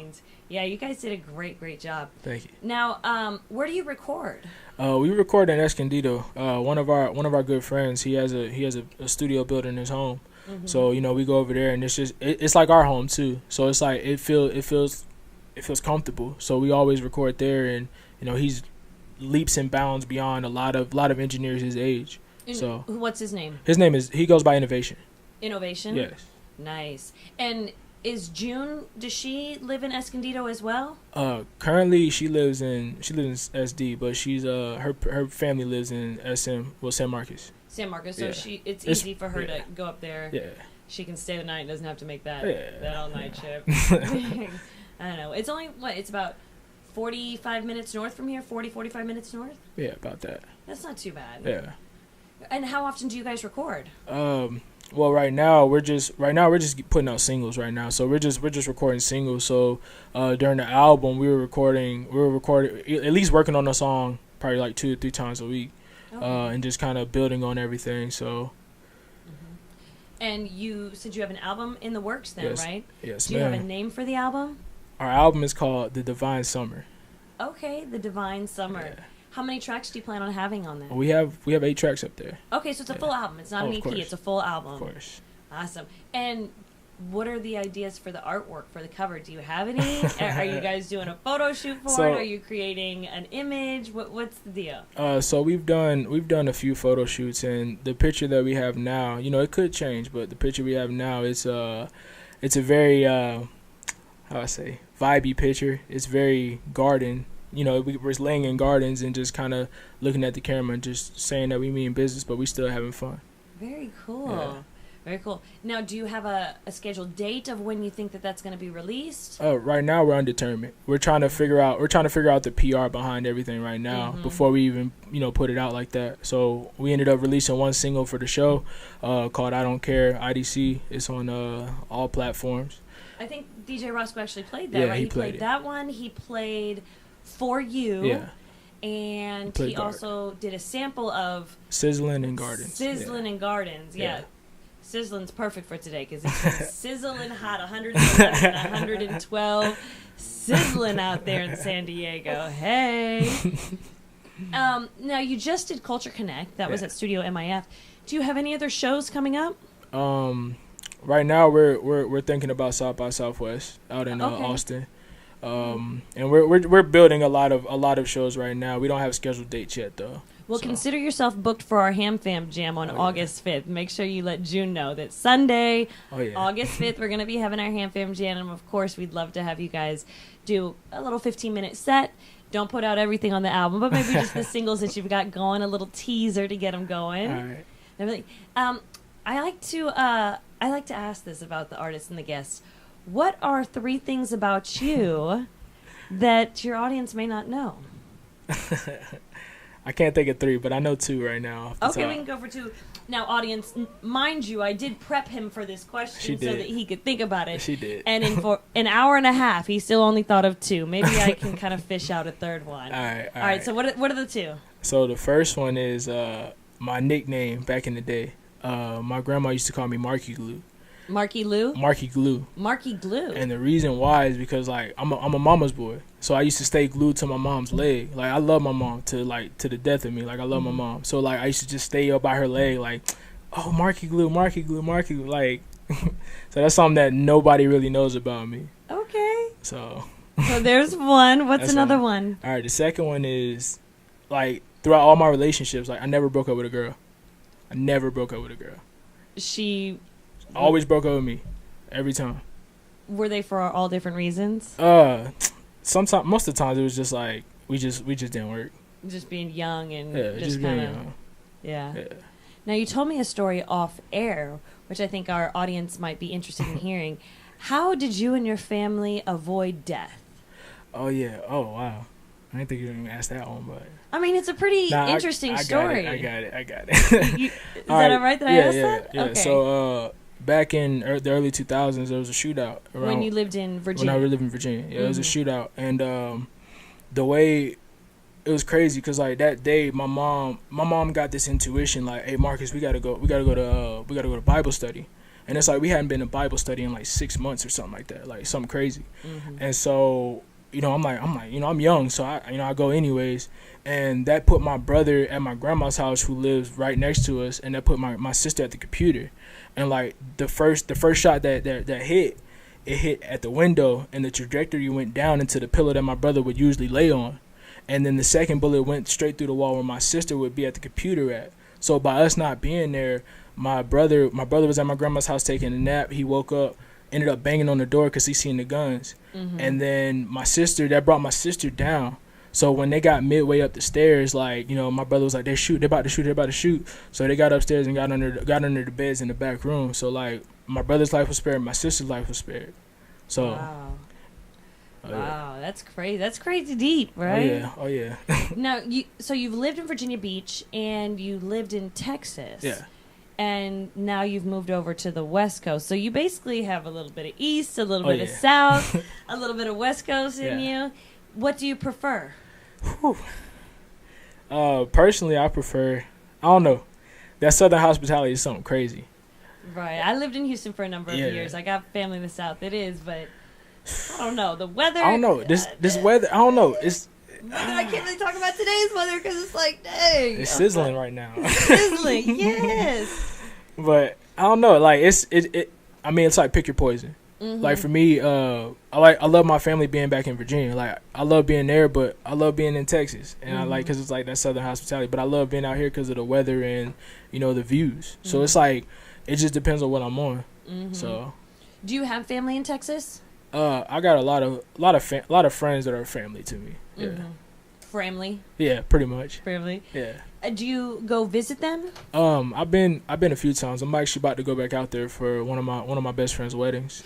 Yeah, you guys did a great job. Thank you. Now, where do you record? We record in Escondido. One of our good friends, he has a studio built in his home. So we go over there, and it's like our home too. So it's like it feels comfortable. So we always record there, and he's leaps and bounds beyond a lot of engineers his age. So what's his name? He goes by Innovation. Innovation? Yes. Nice. And does she live in Escondido as well? Currently she lives in SD, but she's her family lives in San Marcos. San Marcos, so it's easy for her to go up there. Yeah. She can stay the night and doesn't have to make that all night trip. I don't know. It's only it's about 45 minutes north from here, 45 minutes north? Yeah, about that. That's not too bad. Yeah. And how often do you guys record? Well, right now we're just putting out singles right now. So we're just recording singles. So during the album we were recording at least working on a song probably like 2 or 3 times a week. And just kind of building on everything. So And you said you have an album in the works then, right? Yes, Do you have a name for the album? Our album is called The Divine Summer. Okay, The Divine Summer. Yeah. How many tracks do you plan on having on that? We have 8 tracks up there. Okay, so it's a full album. It's not an EP, it's a full album. Of course. Awesome. And what are the ideas for the artwork for the cover? Do you have any? Are you guys doing a photo shoot for it? Are you creating an image? What's the deal? So we've done a few photo shoots, and the picture that we have now, it could change, but the picture we have now it's a very vibey picture. It's very garden. We're laying in gardens and just kind of looking at the camera and just saying that we mean business, but we still having fun. Very cool. Yeah. Very cool. Now, do you have a scheduled date of when you think that's going to be released? Right now we're undetermined. We're trying to figure out the PR behind everything right now before we even put it out like that. So we ended up releasing one single for the show called I Don't Care, IDC. It's on all platforms. I think DJ Roscoe actually played that, Yeah, right? he played that one. He played For You. Yeah. And he also did a sample of Sizzling in Gardens. Sizzling in Gardens, yeah. Sizzling's perfect for today because it's sizzling hot, 111, 112, sizzling out there in San Diego. Hey. Now, you just did Culture Connect. That was at Studio MIF. Do you have any other shows coming up? Right now we're thinking about South by Southwest out in Austin. And we're building a lot of shows right now. We don't have scheduled dates yet though. Well, consider yourself booked for our Ham Fam Jam on August 5th. Make sure you let June know that Sunday, August 5th, we're going to be having our Ham Fam Jam. And, of course, we'd love to have you guys do a little 15-minute set. Don't put out everything on the album, but maybe just the singles that you've got going, a little teaser to get them going. All right. Everything. I like to ask this about the artists and the guests. What are 3 things about you that your audience may not know? I can't think of 3, but I know 2 right now. Okay, we can go for 2. Now, audience, mind you, I did prep him for this question so that he could think about it. She did. And for an hour and a half, he still only thought of 2. Maybe I can kind of fish out a 3rd one. All right. So what are the 2? So the first one is my nickname back in the day. My grandma used to call me Marky Glue. Marky Lou? Marky Glue. Marky Glue. And the reason why is because like I'm a mama's boy, so I used to stay glued to my mom's leg. Like I love my mom to the death of me. Like I love my mom, so like I used to just stay up by her leg, like, oh Marky Glue, Marky Glue, Marky Glue. Like, so that's something that nobody really knows about me. Okay. So there's one. What's another one? All right, the second one is like throughout all my relationships, like I never broke up with a girl. I never broke up with a girl. She always broke up with me, every time. Were they for all different reasons? Sometimes, most of the times, it was just like we just didn't work. Just being young and just being young. Yeah. Now you told me a story off air, which I think our audience might be interested in hearing. How did you and your family avoid death? Oh yeah. Oh wow. I didn't think you were gonna ask that one, but I mean, it's a pretty interesting story. I got it. Is that all right that I asked that? Yeah. Okay. So back in the early 2000s, there was a shootout around when you lived in Virginia. When I lived in Virginia, yeah, it was a shootout, and the way it was crazy, cause like that day, my mom got this intuition, like, hey Marcus, we gotta go to Bible study, and it's like we hadn't been to Bible study in like 6 months or something like that, like something crazy, and so. I'm like, I'm young, so I go anyways, and that put my brother at my grandma's house, who lives right next to us, and that put my sister at the computer, and like the first shot that hit, it hit at the window, and the trajectory went down into the pillow that my brother would usually lay on, and then the second bullet went straight through the wall where my sister would be at the computer at. So by us not being there, my brother was at my grandma's house taking a nap. He woke up, ended up banging on the door because he seen the guns. And then that brought my sister down. So when they got midway up the stairs, like, my brother was like, they're about to shoot. So they got upstairs and got under the beds in the back room. So like my brother's life was spared, my sister's life was spared. So wow, that's crazy. That's crazy deep, right? Oh yeah. Now you've lived in Virginia Beach and you lived in Texas. Yeah. And now you've moved over to the West Coast. So you basically have a little bit of East, a little bit of South, a little bit of West Coast in you. What do you prefer? Personally, I prefer, I don't know, that Southern hospitality is something crazy. Right. I lived in Houston for a number of years. I got family in the South. It is, but I don't know. The weather. I don't know. This weather, I don't know. I can't really talk about today's weather because it's like, dang. It's sizzling right now. Sizzling, yes. But I don't know. Like I mean, it's like pick your poison. Like for me, I love my family being back in Virginia. Like I love being there, but I love being in Texas, and I like because it's like that Southern hospitality. But I love being out here because of the weather and the views. So it's like it just depends on what I'm on. So. Do you have family in Texas? I got a lot of friends that are family to me. Yeah. Family? Yeah, pretty much. Family? Yeah. Do you go visit them? I've been a few times. I'm actually about to go back out there for one of my best friend's weddings.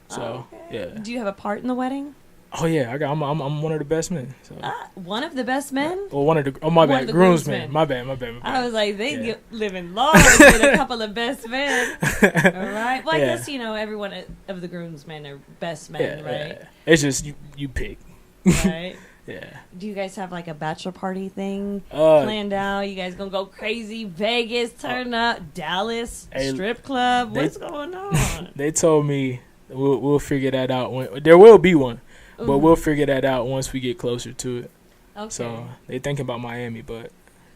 So yeah. Do you have a part in the wedding? Oh yeah, I'm one of the best men. So. One of the best men? Well, my bad, groomsmen. My bad. I was like, they living large with a couple of best men. All right. Well, I guess every one of the groomsmen are best men, right? Yeah. It's just you pick. Right. Yeah. Do you guys have like a bachelor party thing planned out? You guys gonna go crazy? Vegas, turn up, Dallas, strip club. What's going on? They told me we'll figure that out there will be one, but we'll figure that out once we get closer to it. Okay. So they thinking about Miami, but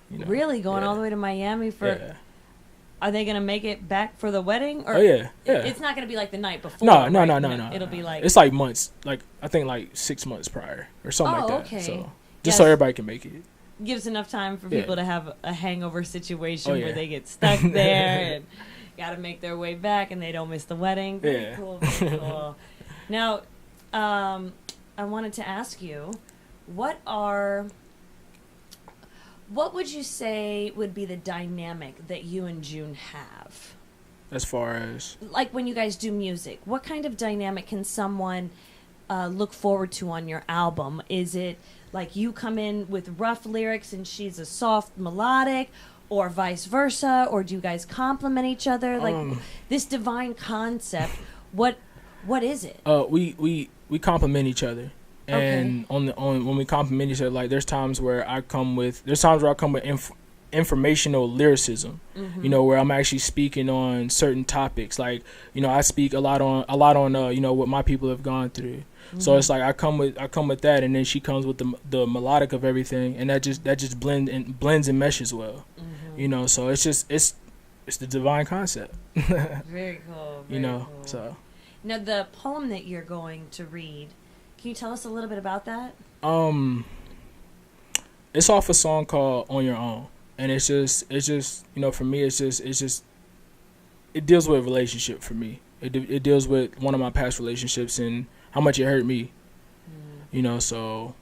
really going all the way to Miami for. Yeah. Are they gonna make it back for the wedding? Or it's not gonna be like the night before. No. It'll be like it's like months. Like I think like 6 months prior or something like that. Okay. So just so everybody can make it. Gives enough time for people to have a hangover situation where they get stuck there and got to make their way back and they don't miss the wedding. Very cool. Very cool. Now, I wanted to ask you, what would you say would be the dynamic that you and June have? As far as? Like when you guys do music, what kind of dynamic can someone look forward to on your album? Is it like you come in with rough lyrics and she's a soft melodic, or vice versa? Or do you guys complement each other? Like this divine concept, what is it? We complement each other. And when we compliment each other, like there's times where I come with informational lyricism, where I'm actually speaking on certain topics. Like, I speak a lot on what my people have gone through. So it's like I come with that, and then she comes with the melodic of everything, and that just blends and meshes well. So it's the divine concept. Very cool. Very cool. So now the poem that you're going to read. Can you tell us a little bit about that? It's off a song called "On Your Own," And it's just for me it deals with a relationship for me. It deals with one of my past relationships and how much it hurt me. So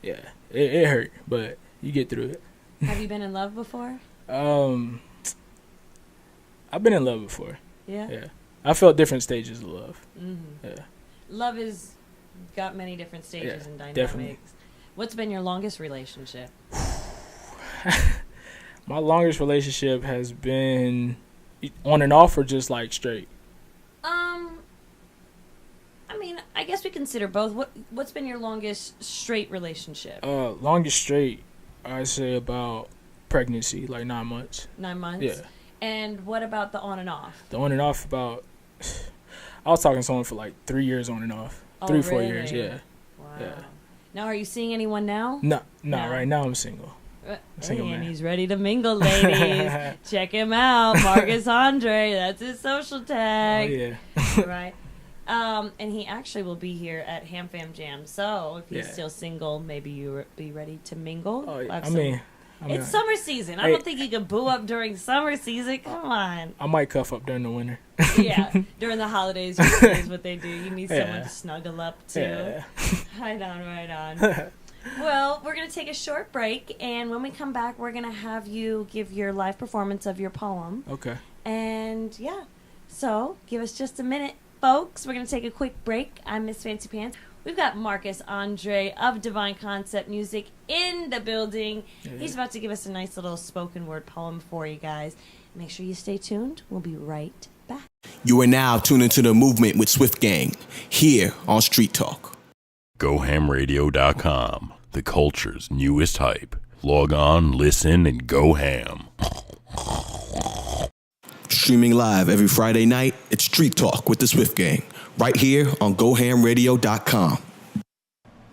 yeah, it hurt, but you get through it. Have you been in love before? I've been in love before. Yeah. Yeah. I felt different stages of love. Mm-hmm. Yeah. Love has got many different stages and dynamics. Definitely. What's been your longest relationship? My longest relationship has been on and off or just like straight? I mean, I guess we consider both. What's been your longest straight relationship? Longest straight, I'd say about pregnancy, like 9 months. 9 months? Yeah. And what about the on and off? The on and off about, I was talking to someone for like 3 years on and off. Oh, 3 or 4 really? years, yeah. Wow. Yeah. Now, are you seeing anyone now? No, right now I'm single. Single man. He's ready to mingle, ladies. Check him out, Mvrkus Vndre. That's his social tag. Oh, yeah. Right. And he actually will be here at Ham Fam Jam. So if he's still single, maybe you be ready to mingle. Oh, yeah. It's summer season. I don't think you can boo up during summer season. Come on. I might cuff up during the winter. Yeah, during the holidays is what they do. You need someone to snuggle up to. Yeah. Right on. Well, we're going to take a short break, and when we come back, we're going to have you give your live performance of your poem. Okay. And, yeah, so give us just a minute, folks. We're going to take a quick break. I'm Miss Fancy Pants. We've got Mvrkus Vndre of Divine Concept Music in the building. Yeah. He's about to give us a nice little spoken word poem for you guys. Make sure you stay tuned. We'll be right back. You are now tuned into the movement with Swift Gang, here on Street Talk. GoHamRadio.com, the culture's newest hype. Log on, listen, and go ham. Streaming live every Friday night, it's Street Talk with the Swift Gang, right here on GoHamRadio.com.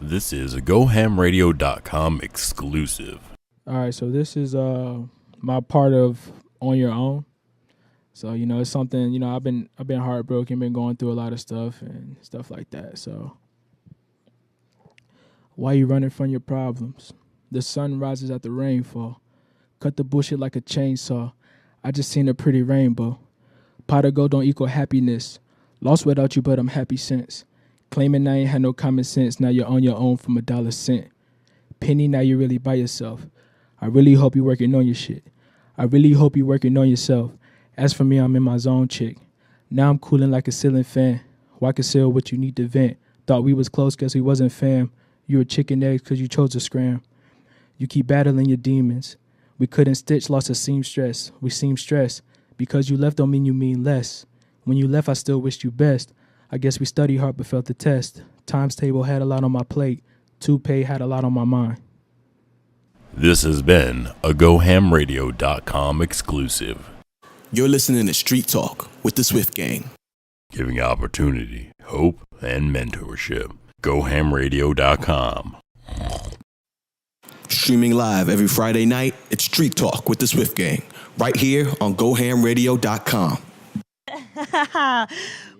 This is a GoHamRadio.com exclusive. All right, so this is my part of On Your Own. So, it's something, I've been heartbroken, been going through a lot of stuff and stuff like that. So, why you running from your problems? The sun rises at the rainfall. Cut the bullshit like a chainsaw. I just seen a pretty rainbow. Pot of gold don't equal happiness. Lost without you, but I'm happy since. Claiming I ain't had no common sense. Now you're on your own from $1 Penny, now you're really by yourself. I really hope you're working on your shit. I really hope you're working on yourself. As for me, I'm in my zone, chick. Now I'm cooling like a ceiling fan. Why conceal what you need to vent? Thought we was close cause we wasn't fam. You were chicken eggs cause you chose to scram. You keep battling your demons. We couldn't stitch, lost a seamstress. We seem stressed. Because you left don't mean you mean less. When you left, I still wished you best. I guess we studied hard but felt the test. Times table had a lot on my plate. 2Pay had a lot on my mind. This has been a GoHamRadio.com exclusive. You're listening to Street Talk with the Swift Gang. Giving opportunity, hope, and mentorship. GoHamRadio.com. Streaming live every Friday night, it's Street Talk with the Swift Gang, right here on GoHamRadio.com.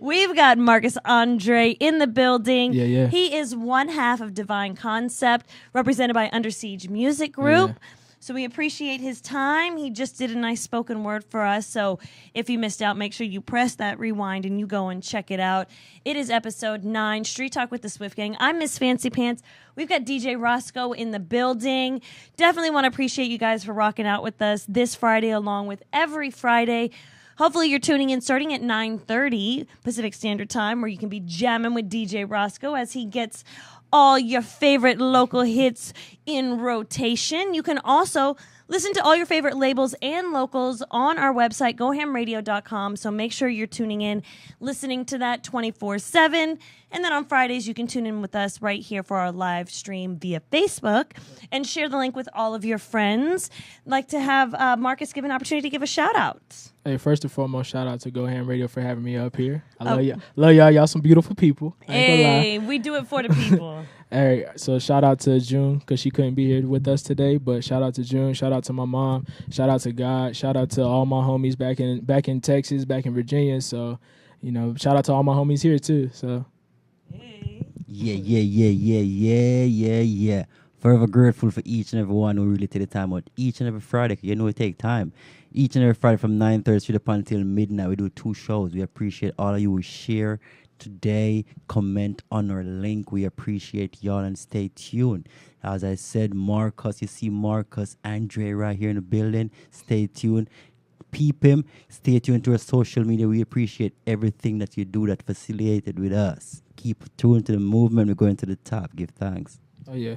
We've got Mvrkus Vndre in the building. Yeah. He is one half of Divine Concept, represented by Under Siege Music Group. Yeah. So we appreciate his time. He just did a nice spoken word for us. So if you missed out, make sure you press that rewind and you go and check it out. It is episode 9, Street Talk with the Swift Gang. I'm Miss Fancy Pants. We've got DJ Roscoe in the building. Definitely want to appreciate you guys for rocking out with us this Friday along with every Friday. Hopefully you're tuning in starting at 9:30 Pacific Standard Time, where you can be jamming with DJ Roscoe as he gets all your favorite local hits in rotation. You can also listen to all your favorite labels and locals on our website, GoHamRadio.com. So make sure you're tuning in, listening to that 24/7. And then on Fridays, you can tune in with us right here for our live stream via Facebook and share the link with all of your friends. I'd like to have Mvrkus give an opportunity to give a shout out. Hey, first and foremost, shout out to Go Ham Radio for having me up here. I love y'all. Love y'all. Y'all some beautiful people. I ain't gonna lie. We do it for the people. All right, so shout out to June because she couldn't be here with us today, but shout out to June, shout out to my mom, shout out to God, shout out to all my homies back in Texas, back in Virginia. So, shout out to all my homies here too. So, Yeah. Forever grateful for each and every one who really take the time out each and every Friday. You know, we take time. Each and every Friday from 9:30 straight up until midnight. We do 2 shows. We appreciate all of you who share today, comment on our link. We appreciate y'all and stay tuned. As I said, Mvrkus, you see Mvrkus, Vndre right here in the building. Stay tuned. Peep him. Stay tuned to our social media. We appreciate everything that you do that facilitated with us. Keep tuned to the movement. We're going to the top. Give thanks. Oh, yeah.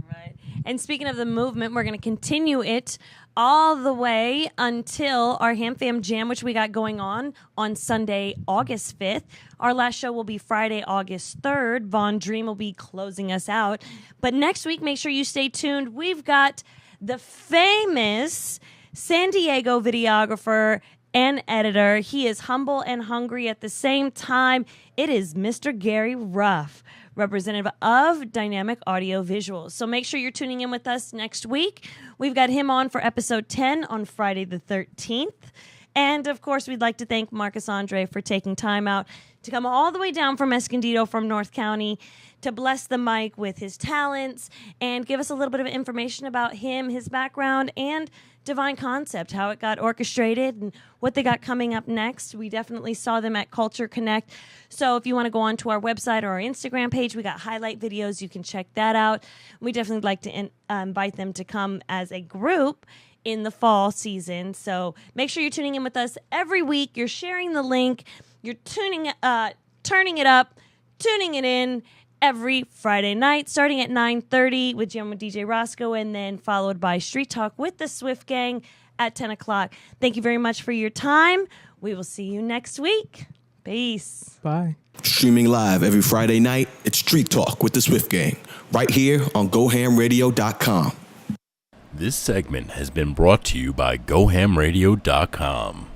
Right. And speaking of the movement, we're going to continue it all the way until our Ham Fam Jam, which we got going on Sunday, August 5th. Our last show will be Friday, August 3rd. Vndre will be closing us out. But next week, make sure you stay tuned. We've got the famous San Diego videographer and editor. He is humble and hungry at the same time. It is Mr. Gary Ruff, representative of Dynamic Audio Visuals. So make sure you're tuning in with us next week. We've got him on for episode 10 on Friday the 13th. And, of course, we'd like to thank Marcus Vndre for taking time out to come all the way down from Escondido from North County to bless the mic with his talents and give us a little bit of information about him, his background, and Divine Concept, how it got orchestrated and what they got coming up next. We definitely saw them at Culture Connect. So if you want to go on to our website or our Instagram page, we got highlight videos. You can check that out. We definitely like to invite them to come as a group in the fall season. So make sure you're tuning in with us every week. You're sharing the link. You're turning it up, tuning it in every Friday night, starting at 9:30 with Jam with DJ Roscoe, and then followed by Street Talk with the Swift Gang at 10 o'clock. Thank you very much for your time. We will see you next week. Peace. Bye. Streaming live every Friday night, it's Street Talk with the Swift Gang, right here on GoHAMRadio.com. This segment has been brought to you by GoHAMRadio.com.